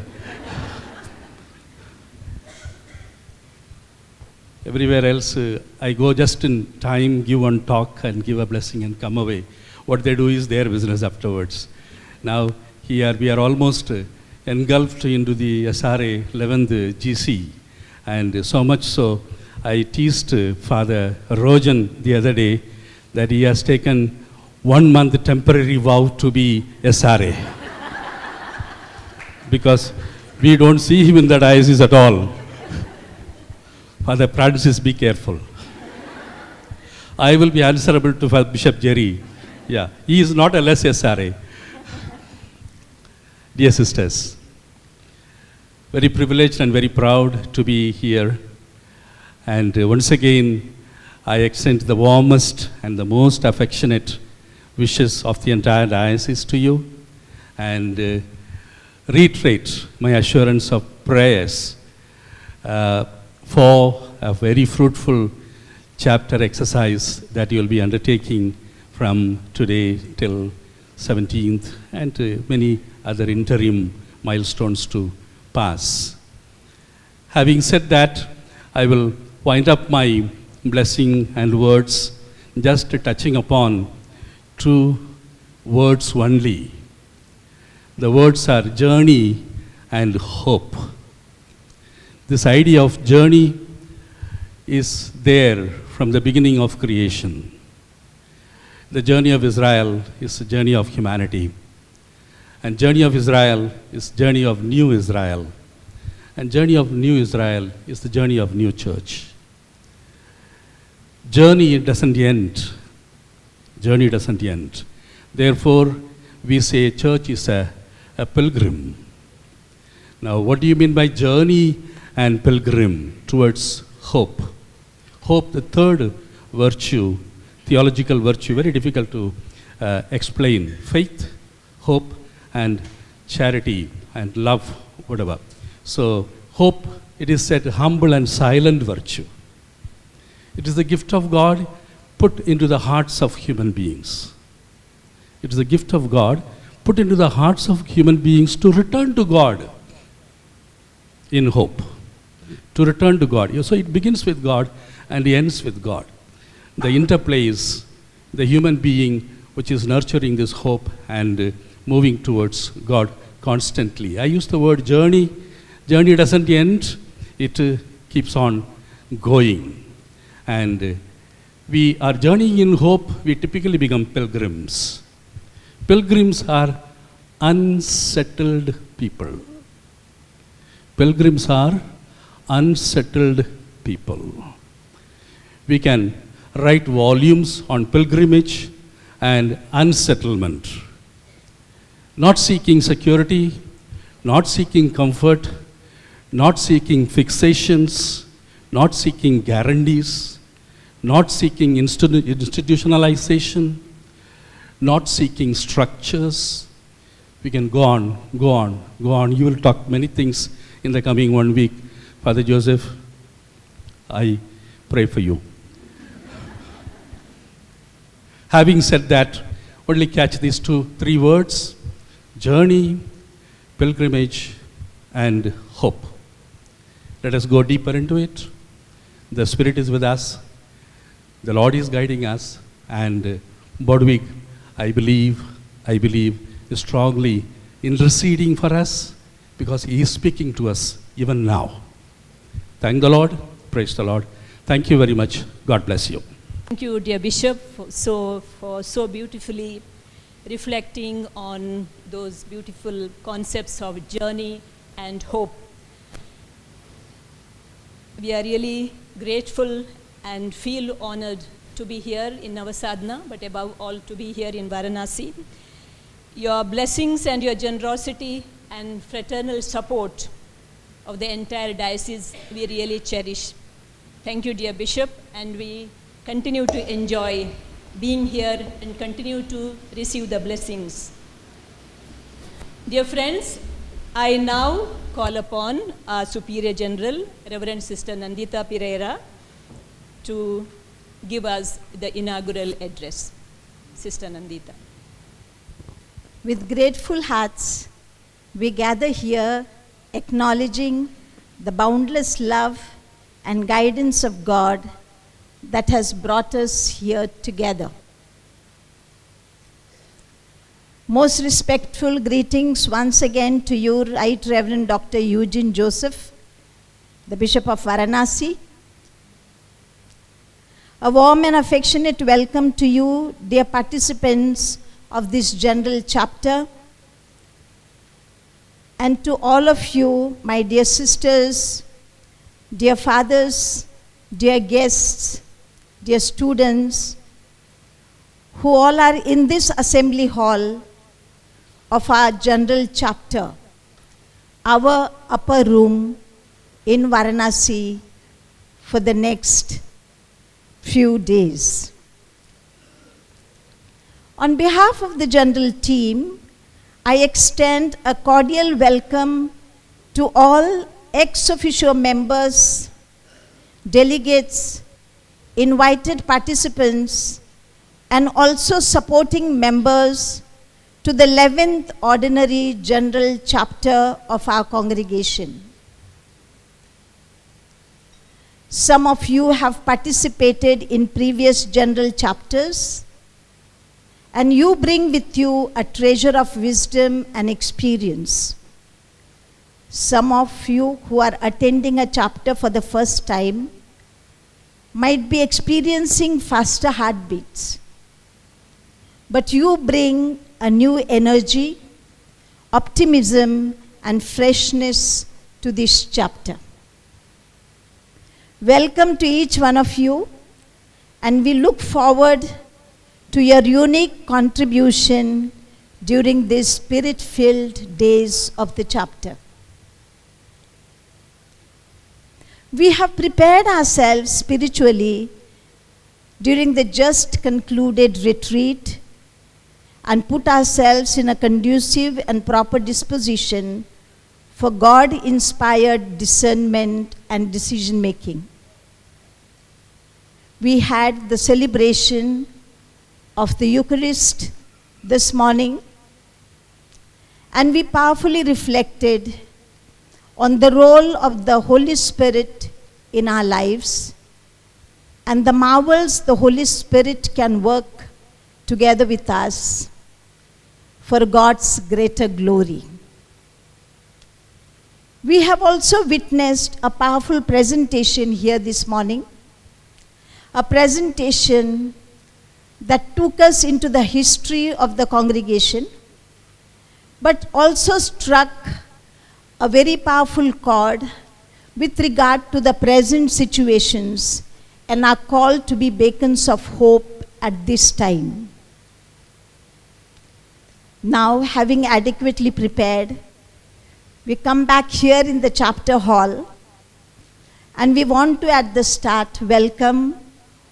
Everywhere else, I go just in time, give one talk and give a blessing and come away. What they do is their business afterwards. Now, here we are almost engulfed into the SRA 11th GC, and so much so, I teased Father Rojan the other day that he has taken 1 month temporary vow to be SRA. Because we don't see him in the diocese at all. Father Francis, be careful. I will be answerable to Father Bishop Jerry. Yeah, he is not a less SRA. Dear sisters, very privileged and very proud to be here. And once again, I extend the warmest and the most affectionate wishes of the entire diocese to you, and reiterate my assurance of prayers for a very fruitful chapter exercise that you will be undertaking from today till 17th, and many other interim milestones to pass. Having said that, I will wind up my blessing and words just touching upon 2 words only. The words are journey and hope. This idea of journey is there from the beginning of creation. The journey of Israel is the journey of humanity. And journey of Israel is journey of new Israel. And journey of new Israel is the journey of new church. Journey doesn't end. Journey doesn't end. Therefore, we say church is a pilgrim. Now, what do you mean by journey and pilgrim? Towards hope. Hope, the third virtue, theological virtue, very difficult to explain. Faith, hope, and charity, and love, whatever. So, hope, it is said, humble and silent virtue. It is the gift of God put into the hearts of human beings. It is the gift of God put into the hearts of human beings to return to God in hope. To return to God. So it begins with God and ends with God. The interplay is the human being which is nurturing this hope and moving towards God constantly. I use the word journey. Journey doesn't end. it keeps on going. And we are journeying in hope, we typically become pilgrims. Pilgrims are unsettled people. Pilgrims are unsettled people. We can write volumes on pilgrimage and unsettlement. Not seeking security, not seeking comfort, not seeking fixations, not seeking guarantees, not seeking institutionalization, not seeking structures. We can go on, go on, go on. You will talk many things in the coming 1 week. Father Joseph, I pray for you. Having said that, only catch these 2-3 words: journey, pilgrimage, and hope. Let us go deeper into it. The Spirit is with us. The Lord is guiding us. And Bodwig, I believe is strongly interceding for us because He is speaking to us even now. Thank the Lord. Praise the Lord. Thank you very much. God bless you. Thank you, dear Bishop, for so beautifully reflecting on those beautiful concepts of journey and hope. We are really grateful and feel honored to be here in our sadhana, but above all to be here in Varanasi. Your blessings and your generosity and fraternal support of the entire diocese we really cherish. Thank you, dear Bishop, and we continue to enjoy being here and continue to receive the blessings. Dear friends, I now call upon our Superior General, Reverend Sister Nandita Pereira, to give us the inaugural address. Sister Nandita. With grateful hearts, we gather here acknowledging the boundless love and guidance of God that has brought us here together. Most respectful greetings once again to you, Right Reverend Dr. Eugene Joseph, the Bishop of Varanasi. A warm and affectionate welcome to you, dear participants of this general chapter, and to all of you, my dear sisters, dear fathers, dear guests, dear students, who all are in this assembly hall of our general chapter, our upper room in Varanasi for the next few days. On behalf of the general team, I extend a cordial welcome to all ex officio members, delegates, invited participants, and also supporting members to the 11th Ordinary General Chapter of our congregation. Some of you have participated in previous general chapters, and you bring with you a treasure of wisdom and experience. Some of you who are attending a chapter for the first time might be experiencing faster heartbeats, but you bring a new energy, optimism, and freshness to this chapter. Welcome to each one of you, and we look forward to your unique contribution during these spirit-filled days of the chapter. We have prepared ourselves spiritually during the just concluded retreat and put ourselves in a conducive and proper disposition for God-inspired discernment and decision-making. We had the celebration of the Eucharist this morning, and we powerfully reflected on the role of the Holy Spirit in our lives and the marvels the Holy Spirit can work together with us for God's greater glory. We have also witnessed a powerful presentation here this morning, a presentation that took us into the history of the congregation, but also struck a very powerful chord with regard to the present situations and are called to be beacons of hope at this time. Now, having adequately prepared, we come back here in the chapter hall, and we want to at the start welcome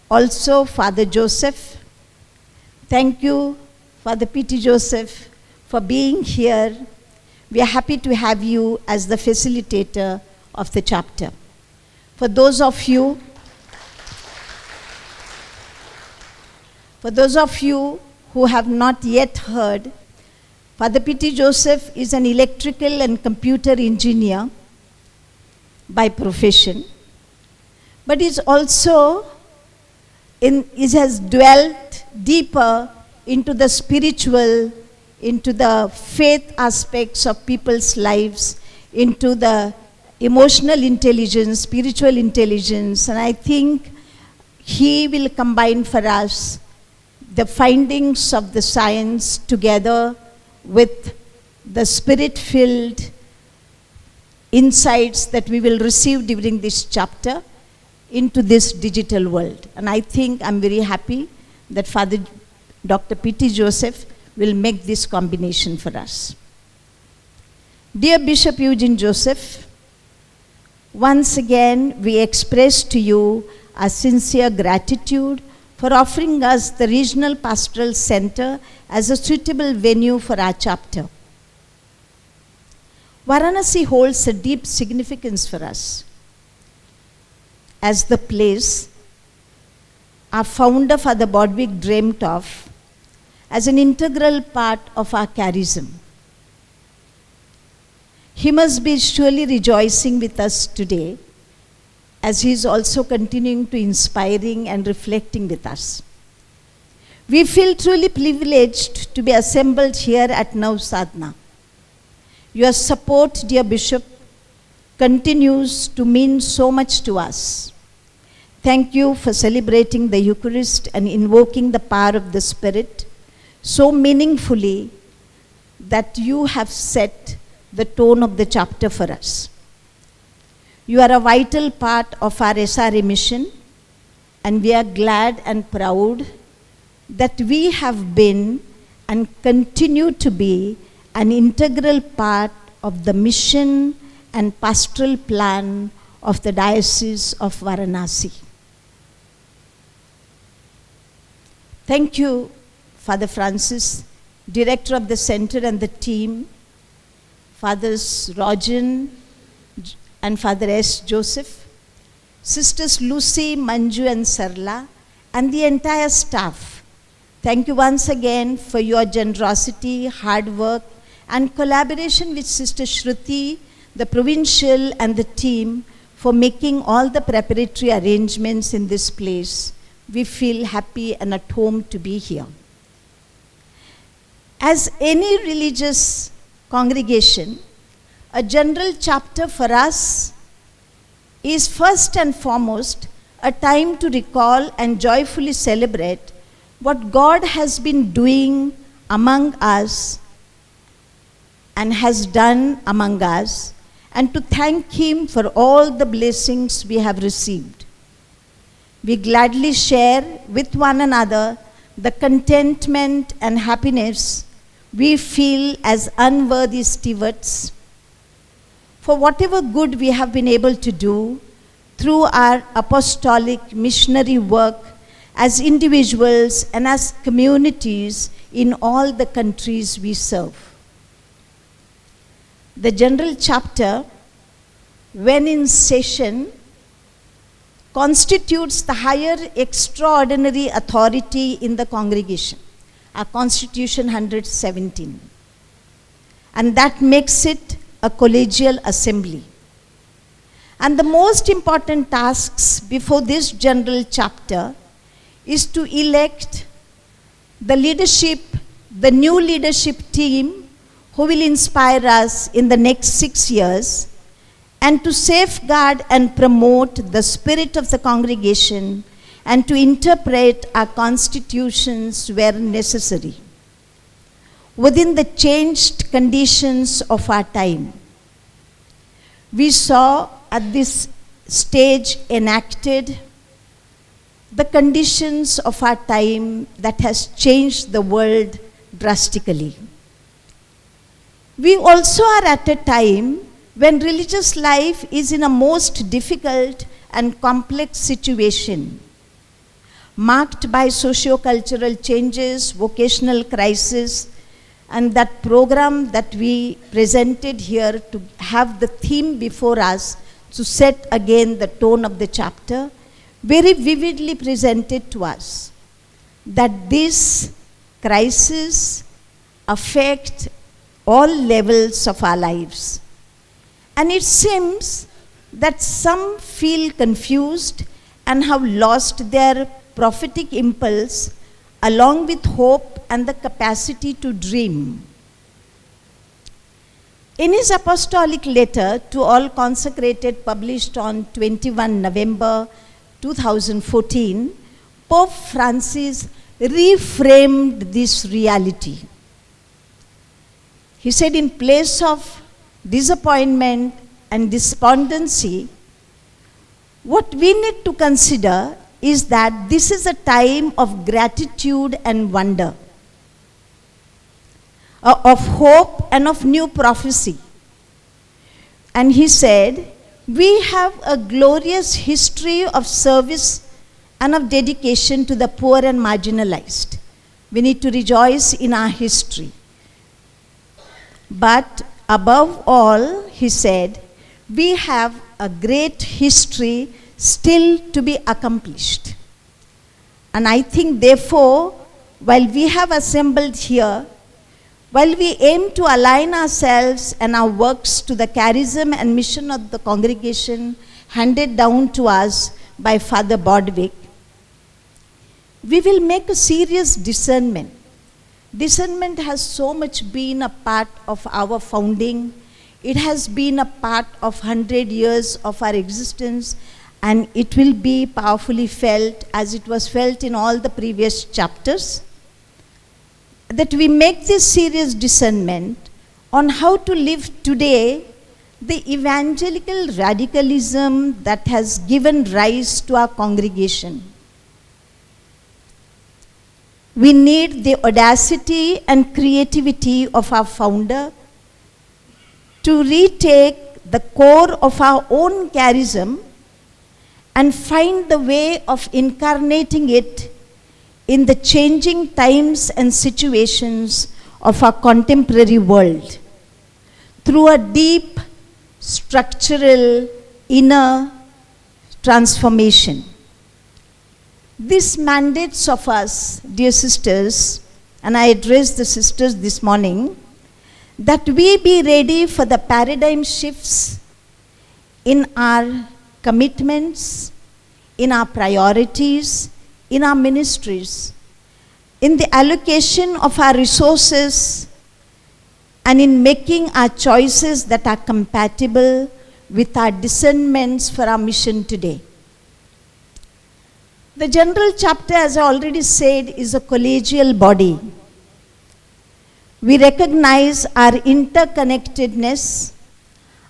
also Father Joseph. Thank you, Father P.T. Joseph, for being here. We are happy to have you as the facilitator of the chapter. For those of you who have not yet heard, Father P.T. Joseph is an electrical and computer engineer by profession, but is also has dwelt deeper into the spiritual, into the faith aspects of people's lives, into the emotional intelligence, spiritual intelligence, and I think he will combine for us the findings of the science together with the spirit-filled insights that we will receive during this chapter into this digital world. And I think I'm very happy that Father Dr. P.T. Joseph will make this combination for us. Dear Bishop Eugene Joseph, once again we express to you our sincere gratitude for offering us the Regional Pastoral Center as a suitable venue for our chapter. Varanasi holds a deep significance for us as the place our founder, Father Bodwick, dreamt of as an integral part of our charism. He must be surely rejoicing with us today, as he is also continuing to inspiring and reflecting with us. We feel truly privileged to be assembled here at Nav Sadhana. Your support, dear Bishop, continues to mean so much to us. Thank you for celebrating the Eucharist and invoking the power of the Spirit so meaningfully that you have set the tone of the chapter for us. You are a vital part of our SRA mission, and we are glad and proud that we have been and continue to be an integral part of the mission and pastoral plan of the Diocese of Varanasi. Thank you, Father Francis, Director of the Center, and the team, Fathers Rojan and Father S. Joseph, Sisters Lucy, Manju and Sarla, and the entire staff. Thank you once again for your generosity, hard work, and collaboration with Sister Shruti, the provincial, and the team for making all the preparatory arrangements in this place. We feel happy and at home to be here. As any religious congregation, a general chapter for us is first and foremost a time to recall and joyfully celebrate what God has been doing among us and has done among us, and to thank Him for all the blessings we have received. We gladly share with one another the contentment and happiness we feel as unworthy stewards for whatever good we have been able to do through our apostolic missionary work as individuals and as communities in all the countries we serve. The general chapter, when in session, constitutes the higher extraordinary authority in the congregation, our Constitution 117. And that makes it a collegial assembly. And the most important tasks before this general chapter is to elect the leadership, the new leadership team who will inspire us in the next 6 years, and to safeguard and promote the spirit of the congregation and to interpret our constitutions where necessary. Within the changed conditions of our time, we saw at this stage enacted the conditions of our time that has changed the world drastically. We also are at a time when religious life is in a most difficult and complex situation, marked by socio-cultural changes, vocational crisis, and that program that we presented here to have the theme before us to set again the tone of the chapter, very vividly presented to us that this crisis affects all levels of our lives. And it seems that some feel confused and have lost their prophetic impulse along with hope and the capacity to dream. In his apostolic letter to all consecrated, published on 21 November 2014, Pope Francis reframed this reality. He said, in place of disappointment and despondency, what we need to consider is that this is a time of gratitude and wonder, of hope and of new prophecy. And he said, we have a glorious history of service and of dedication to the poor and marginalized. We need to rejoice in our history. But above all, he said, we have a great history still to be accomplished. And I think, therefore, while we have assembled here, while we aim to align ourselves and our works to the charism and mission of the congregation handed down to us by Father Bodwick, we will make a serious discernment. Discernment has so much been a part of our founding. It has been a part of 100 years of our existence, and it will be powerfully felt as it was felt in all the previous chapters, that we make this serious discernment on how to live today the evangelical radicalism that has given rise to our congregation. We need the audacity and creativity of our founder to retake the core of our own charism and find the way of incarnating it in the changing times and situations of our contemporary world through a deep, structural, inner transformation. This mandates of us, dear sisters, and I address the sisters this morning, that we be ready for the paradigm shifts in our commitments, in our priorities, in our ministries, in the allocation of our resources, and in making our choices that are compatible with our discernments for our mission today. The general chapter, as I already said, is a collegial body. We recognize our interconnectedness,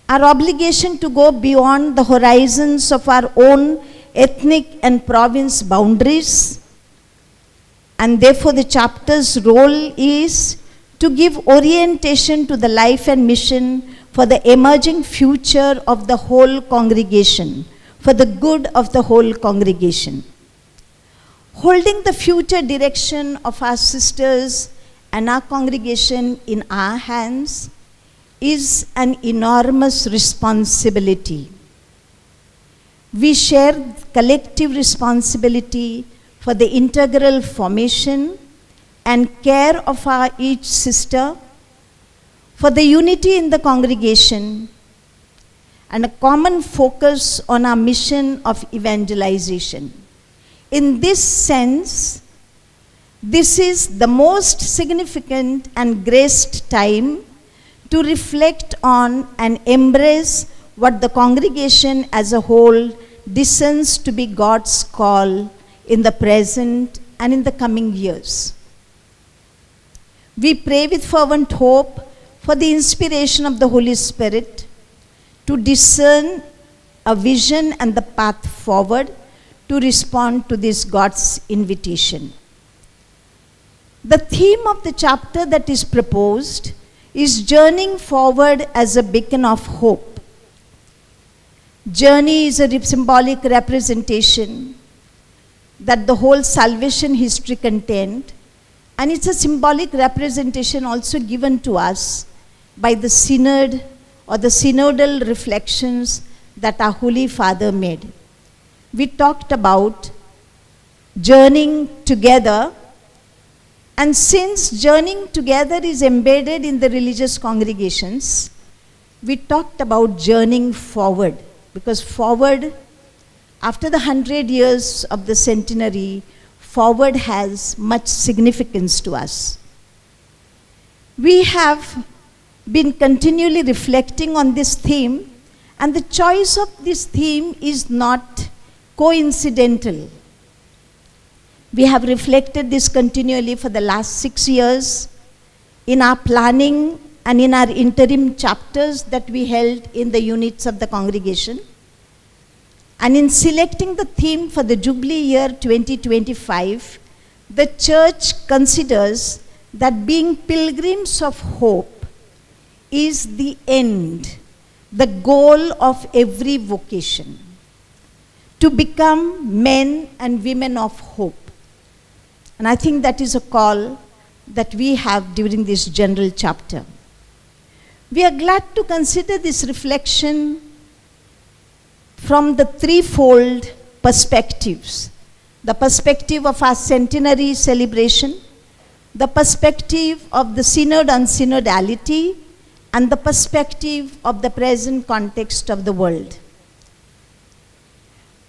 our obligation to go beyond the horizons of our own ethnic and province boundaries, and therefore the chapter's role is to give orientation to the life and mission for the emerging future of the whole congregation, for the good of the whole congregation. Holding the future direction of our sisters and our congregation in our hands is an enormous responsibility. We share collective responsibility for the integral formation and care of our each sister, for the unity in the congregation, and a common focus on our mission of evangelization. In this sense, this is the most significant and graced time to reflect on and embrace what the congregation as a whole discerns to be God's call in the present and in the coming years. We pray with fervent hope for the inspiration of the Holy Spirit to discern a vision and the path forward to respond to this God's invitation. The theme of the chapter that is proposed is journeying forward as a beacon of hope. Journey is a symbolic representation that the whole salvation history contained, and it's a symbolic representation also given to us by the synod or the synodal reflections that our Holy Father made. We talked about journeying together, and since journeying together is embedded in the religious congregations, we talked about journeying forward, because forward, after the 100 years of the centenary, forward has much significance to us. We have been continually reflecting on this theme, and the choice of this theme is not coincidental. We have reflected this continually for the last 6 years in our planning and in our interim chapters that we held in the units of the congregation. And in selecting the theme for the Jubilee year 2025, the church considers that being pilgrims of hope is the end, the goal of every vocation, to become men and women of hope. And I think that is a call that we have during this general chapter. We are glad to consider this reflection from the threefold perspectives: the perspective of our centenary celebration, the perspective of the synod on synodality, and the perspective of the present context of the world.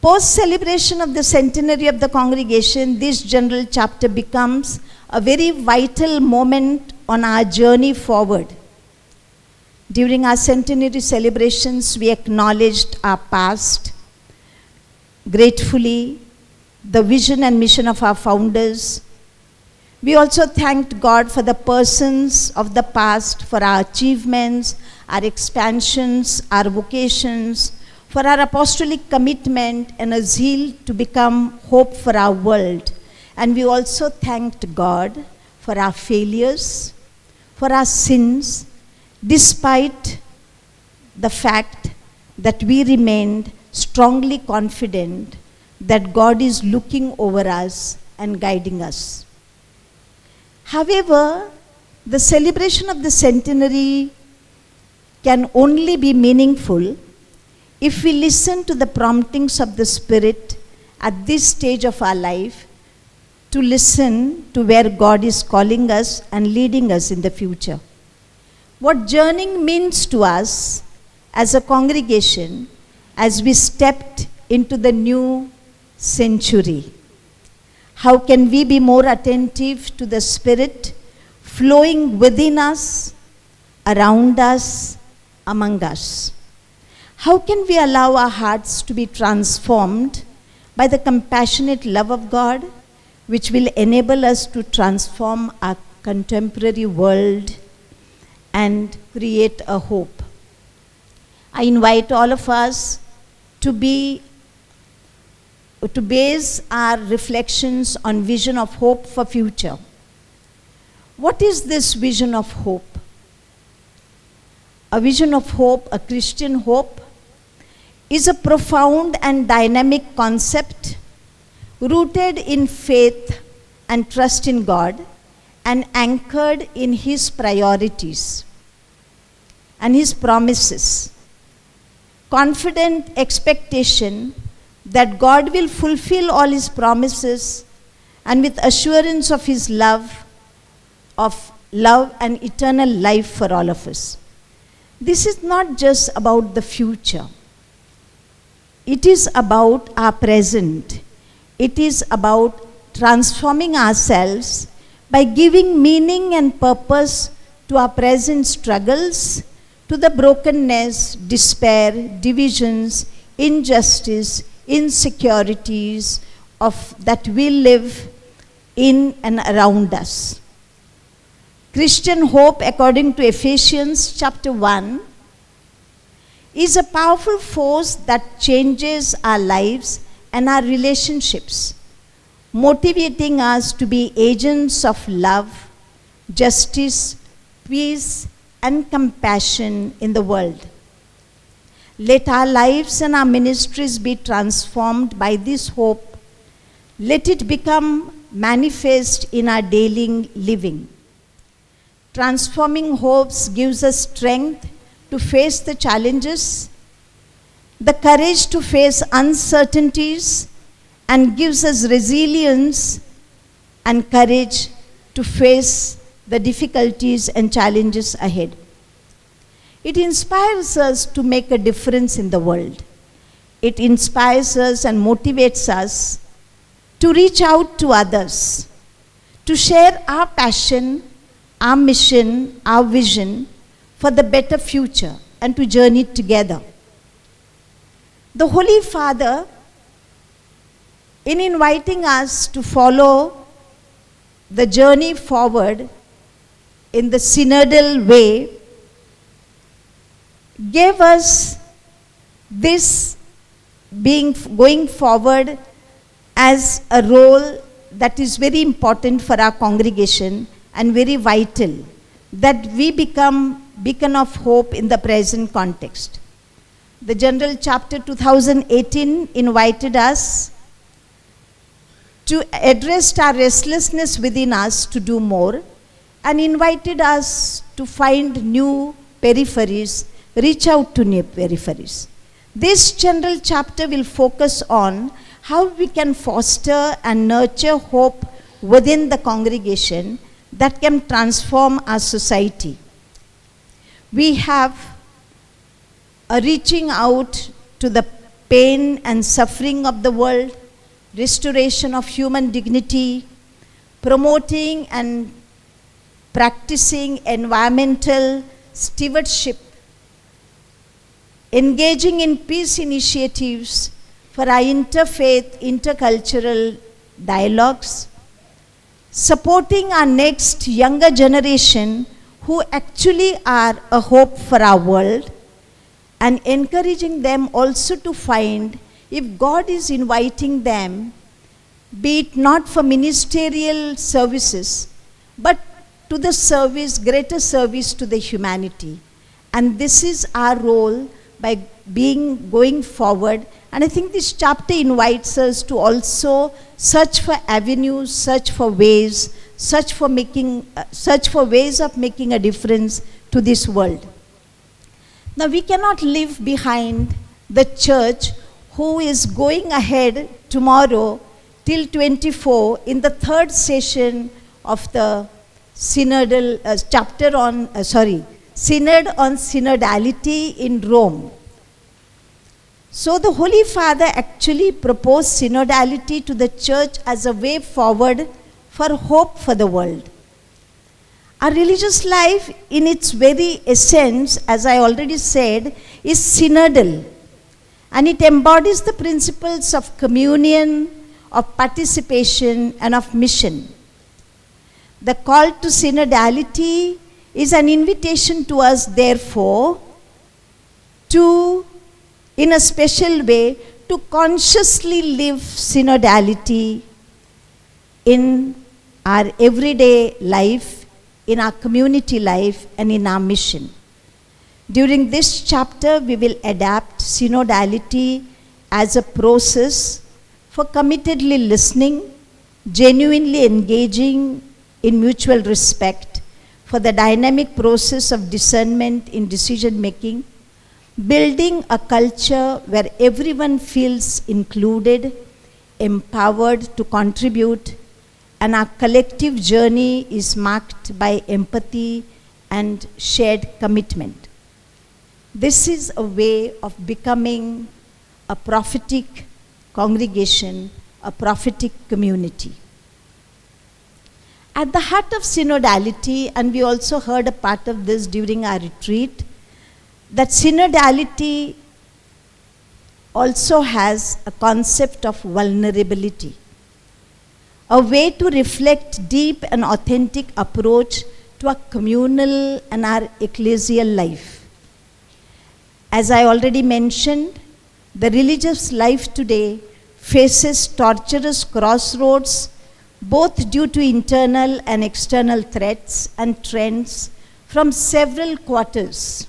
Post-celebration of the centenary of the congregation, this general chapter becomes a very vital moment on our journey forward. During our centenary celebrations, we acknowledged our past, gratefully, the vision and mission of our founders. We also thanked God for the persons of the past, for our achievements, our expansions, our vocations, for our apostolic commitment and a zeal to become hope for our world. And we also thanked God for our failures, for our sins, despite the fact that we remained strongly confident that God is looking over us and guiding us. However, the celebration of the centenary can only be meaningful if we listen to the promptings of the Spirit at this stage of our life, to listen to where God is calling us and leading us in the future. What journeying means to us as a congregation as we stepped into the new century. How can we be more attentive to the Spirit flowing within us, around us, among us? How can we allow our hearts to be transformed by the compassionate love of God, which will enable us to transform our contemporary world and create a hope? I invite all of us to base our reflections on vision of hope for future. What is this vision of hope? A vision of hope, a Christian hope, is a profound and dynamic concept rooted in faith and trust in God and anchored in His priorities and His promises. Confident expectation that God will fulfill all His promises, and with assurance of His love and eternal life for all of us. This is not just about the future. It is about our present. It is about transforming ourselves by giving meaning and purpose to our present struggles, to the brokenness, despair, divisions, injustice, insecurities that we live in and around us. Christian hope, according to Ephesians chapter 1, is a powerful force that changes our lives and our relationships, motivating us to be agents of love, justice, peace, and compassion in the world. Let our lives and our ministries be transformed by this hope. Let it become manifest in our daily living. Transforming hopes gives us strength to face the challenges, the courage to face uncertainties, and gives us resilience and courage to face the difficulties and challenges ahead. It inspires us to make a difference in the world. It inspires us and motivates us to reach out to others, to share our passion, our mission, our vision for the better future, and to journey together. The Holy Father, in inviting us to follow the journey forward in the synodal way, gave us this going forward as a role that is very important for our congregation and very vital, that we become beacon of hope in the present context. The General Chapter 2018 invited us to address our restlessness within us to do more, and invited us to find new peripheries, reach out to new peripheries. This General Chapter will focus on how we can foster and nurture hope within the congregation that can transform our society. We have a reaching out to the pain and suffering of the world, restoration of human dignity, promoting and practicing environmental stewardship, engaging in peace initiatives for our interfaith, intercultural dialogues, supporting our next younger generation who actually are a hope for our world, and encouraging them also to find if God is inviting them, be it not for ministerial services, but to the service, greater service to the humanity. And this is our role by going forward. And I think this chapter invites us to also search for avenues, search for ways, search for ways of making a difference to this world. Now we cannot leave behind the church who is going ahead tomorrow till 24 in the third session of the synodal synod on synodality in Rome. So the Holy Father actually proposed synodality to the church as a way forward for hope for the world. Our religious life in its very essence, as I already said, is synodal, and it embodies the principles of communion, of participation, and of mission. The call to synodality is an invitation to us, therefore, to, in a special way, to consciously live synodality in our everyday life, in our community life, and in our mission. During this chapter, we will adapt synodality as a process for committedly listening, genuinely engaging in mutual respect, for the dynamic process of discernment in decision making, building a culture where everyone feels included, empowered to contribute, and our collective journey is marked by empathy and shared commitment. This is a way of becoming a prophetic congregation, a prophetic community. At the heart of synodality, and we also heard a part of this during our retreat, that synodality also has a concept of vulnerability, a way to reflect deep and authentic approach to our communal and our ecclesial life. As I already mentioned, the religious life today faces torturous crossroads, both due to internal and external threats and trends from several quarters.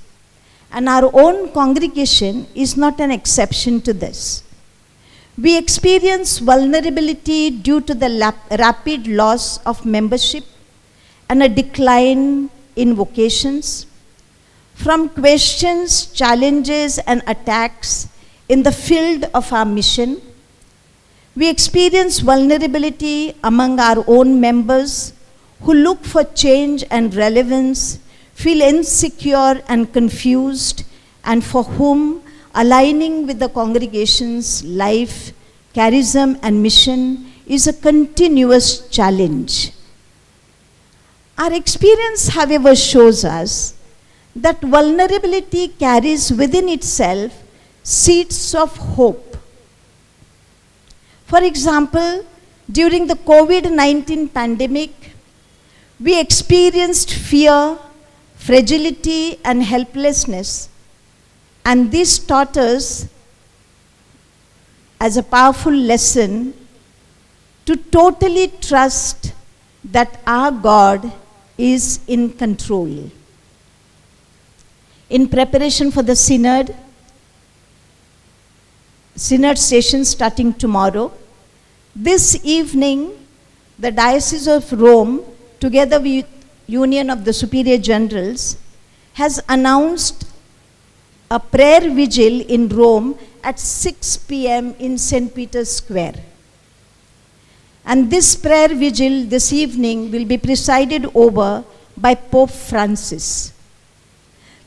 And our own congregation is not an exception to this. We experience vulnerability due to the rapid loss of membership and a decline in vocations, from questions, challenges, and attacks in the field of our mission. We experience vulnerability among our own members who look for change and relevance, feel insecure and confused, and for whom aligning with the congregation's life, charism, and mission is a continuous challenge. Our experience, however, shows us that vulnerability carries within itself seeds of hope. For example, during the COVID-19 pandemic, we experienced fear, fragility, and helplessness, and this taught us as a powerful lesson to totally trust that our God is in control. In preparation for the synod session starting tomorrow, this evening the Diocese of Rome, together with Union of the Superior Generals, has announced a prayer vigil in Rome at 6 p.m. in St. Peter's Square. And this prayer vigil this evening will be presided over by Pope Francis.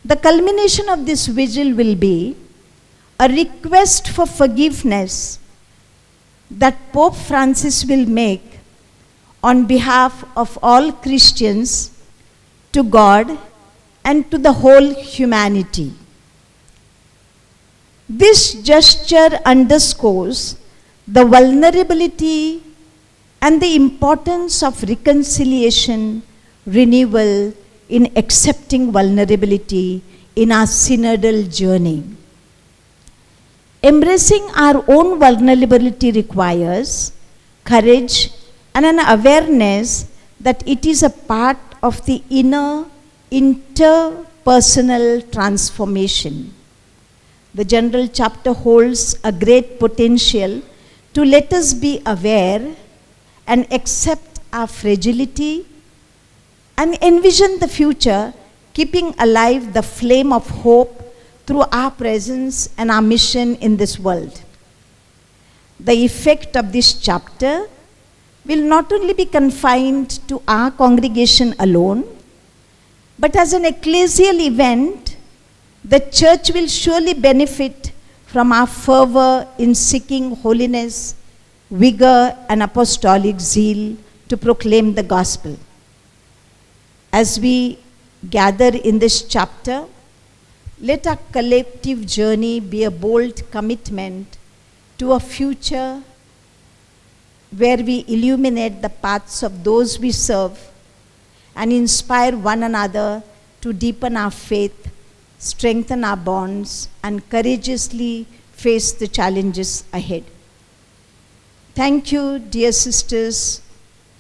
The culmination of this vigil will be a request for forgiveness that Pope Francis will make on behalf of all Christians to God and to the whole humanity. This gesture underscores the vulnerability and the importance of reconciliation, renewal in accepting vulnerability in our synodal journey. Embracing our own vulnerability requires courage and an awareness that it is a part of the inner interpersonal transformation. The general chapter holds a great potential to let us be aware and accept our fragility and envision the future, keeping alive the flame of hope through our presence and our mission in this world. The effect of this chapter will not only be confined to our congregation alone, but as an ecclesial event, the church will surely benefit from our fervor in seeking holiness, vigor, and apostolic zeal to proclaim the gospel. As we gather in this chapter, let our collective journey be a bold commitment to a future where we illuminate the paths of those we serve and inspire one another to deepen our faith, strengthen our bonds, and courageously face the challenges ahead. Thank you, dear sisters,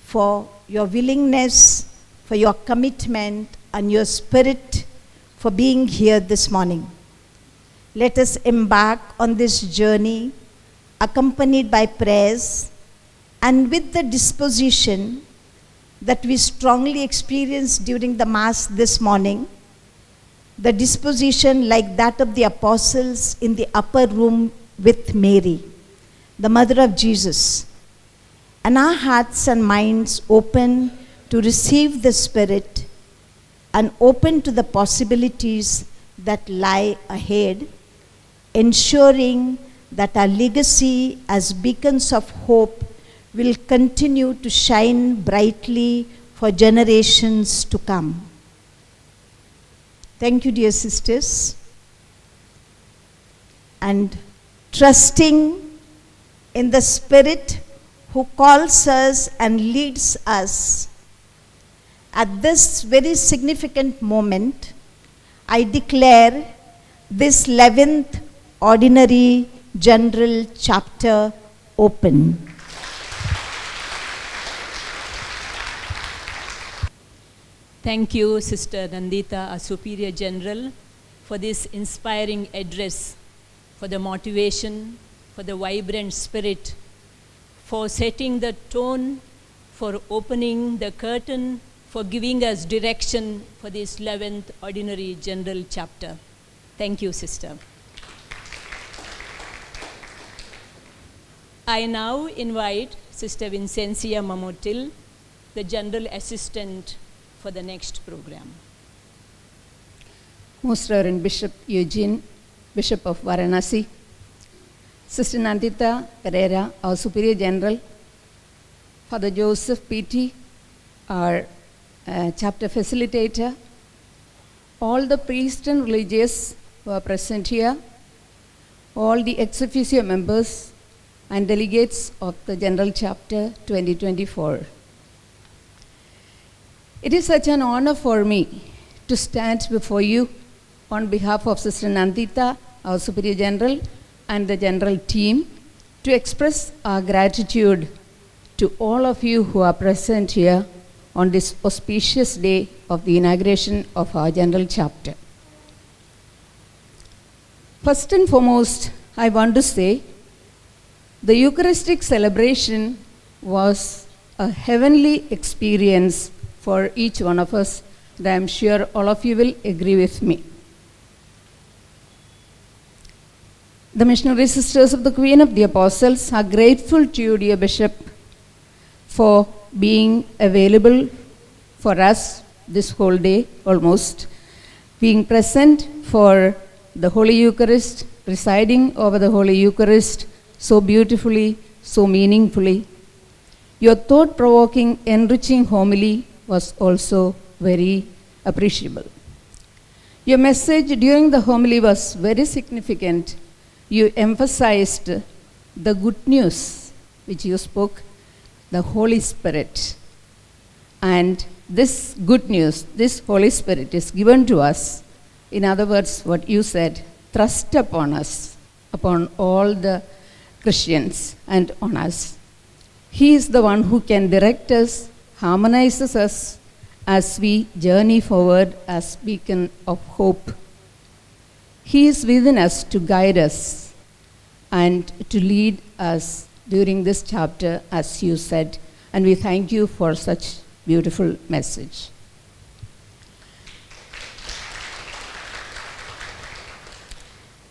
for your willingness, for your commitment, and your spirit for being here this morning. Let us embark on this journey accompanied by prayers and with the disposition that we strongly experienced during the Mass this morning, the disposition like that of the apostles in the upper room with Mary, the mother of Jesus, and our hearts and minds open to receive the Spirit and open to the possibilities that lie ahead, ensuring that our legacy as beacons of hope will continue to shine brightly for generations to come. Thank you, dear sisters. and trusting in the Spirit who calls us and leads us. At this very significant moment, I declare this 11th Ordinary General Chapter open. Thank you, Sister Nandita, our Superior General, for this inspiring address, for the motivation, for the vibrant spirit, for setting the tone, for opening the curtain, for giving us direction for this 11th Ordinary General Chapter. Thank you, Sister. I now invite Sister Vincencia Mamotil, the General Assistant for the next program. Most Reverend Bishop Eugene, Bishop of Varanasi, Sister Nandita Pereira, our Superior General, Father Joseph P.T., our chapter facilitator, all the priests and religious who are present here, all the ex officio members and delegates of the General Chapter 2024. It is such an honor for me to stand before you on behalf of Sister Nandita, our Superior General, and the General team to express our gratitude to all of you who are present here on this auspicious day of the inauguration of our General Chapter. First and foremost, I want to say the Eucharistic celebration was a heavenly experience for each one of us, and I am sure all of you will agree with me. The missionary sisters of the Queen of the Apostles are grateful to you, dear Bishop, for being available for us this whole day, almost, being present for the Holy Eucharist, presiding over the Holy Eucharist so beautifully, so meaningfully. Your thought-provoking, enriching homily was also very appreciable. Your message during the homily was very significant. You emphasized the good news which you spoke, the Holy Spirit. And this good news, this Holy Spirit is given to us. In other words, what you said, thrust upon us, upon all the Christians and on us. He is the one who can direct us, harmonizes us as we journey forward as beacon of hope. He is within us to guide us and to lead us during this chapter, as you said, and we thank you for such beautiful message.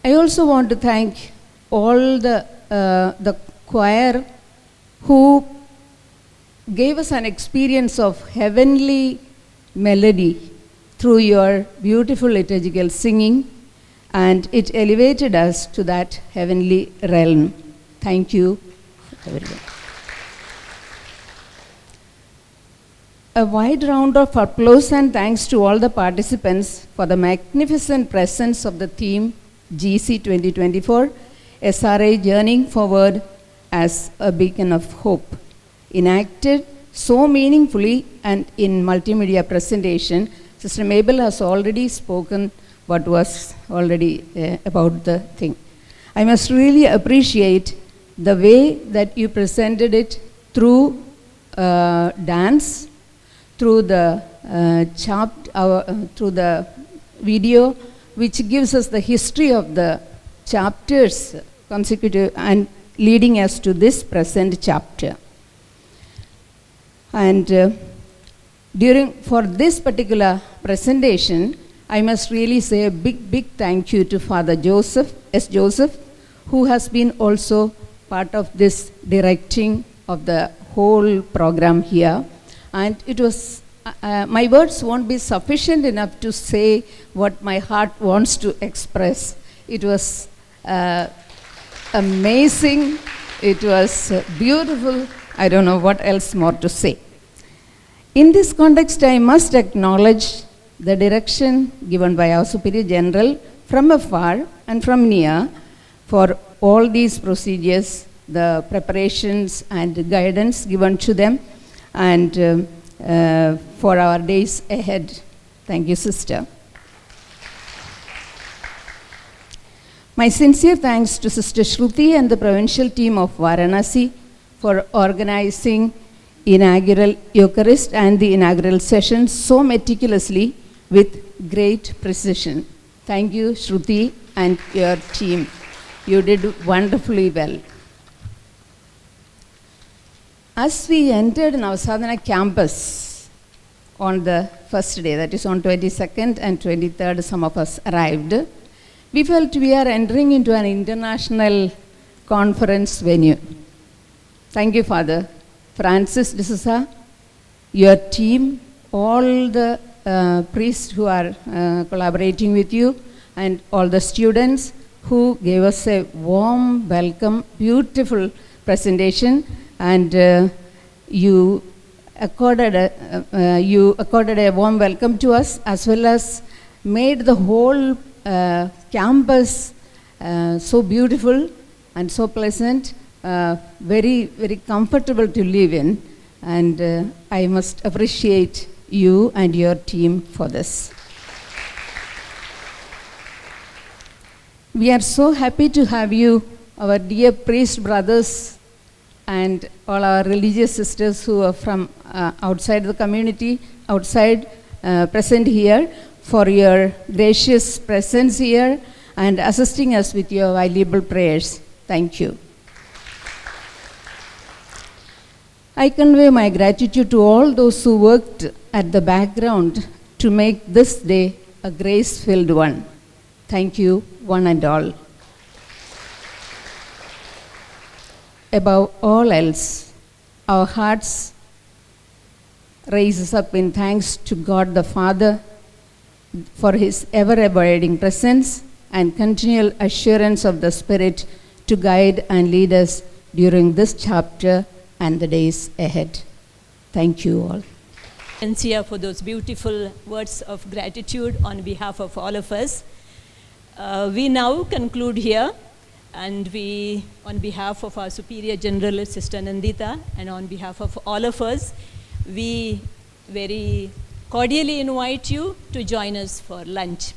I also want to thank all the choir who gave us an experience of heavenly melody through your beautiful liturgical singing, and it elevated us to that heavenly realm. Thank you, everyone. A wide round of applause and thanks to all the participants for the magnificent presence of the theme GC 2024, SRA Journeying Forward as a Beacon of Hope, enacted so meaningfully and in multimedia presentation. Sister Mabel has already spoken what was already about the thing. I must really appreciate the way that you presented it through dance, through the through the video, which gives us the history of the chapters consecutive and leading us to this present chapter. And for this particular presentation, I must really say a big thank you to Father Joseph, S. Joseph, who has been also part of this directing of the whole program here. And it was, my words won't be sufficient enough to say what my heart wants to express. It was amazing, it was beautiful, I don't know what else more to say. In this context, I must acknowledge the direction given by our Superior General from afar and from near, for all these procedures, the preparations and guidance given to them, and for our days ahead. Thank you, sister. My sincere thanks to Sister Shruti and the provincial team of Varanasi for organizing inaugural Eucharist and the inaugural session so meticulously with great precision. Thank you, Shruti, and your team. You did wonderfully well. As we entered Navasadhana campus on the first day, that is on 22nd and 23rd, some of us arrived, we felt we are entering into an international conference venue. Thank you, Father Francis D'Souza, your team, all the priests who are collaborating with you, and all the students who gave us a warm welcome, beautiful presentation, and you accorded a warm welcome to us, as well as made the whole campus so beautiful and so pleasant, very, very comfortable to live in, and I must appreciate you and your team for this. We are so happy to have you, our dear priest brothers and all our religious sisters who are from outside the community, present here, for your gracious presence here and assisting us with your valuable prayers. Thank you. I convey my gratitude to all those who worked at the background to make this day a grace-filled one. Thank you, one and all. Above all else, our hearts rise up in thanks to God the Father for his ever-abiding presence and continual assurance of the Spirit to guide and lead us during this chapter and the days ahead. Thank you all. And Sia, for those beautiful words of gratitude on behalf of all of us. We now conclude here, and we, on behalf of our Superior General, Sister Nandita, and on behalf of all of us, we very cordially invite you to join us for lunch.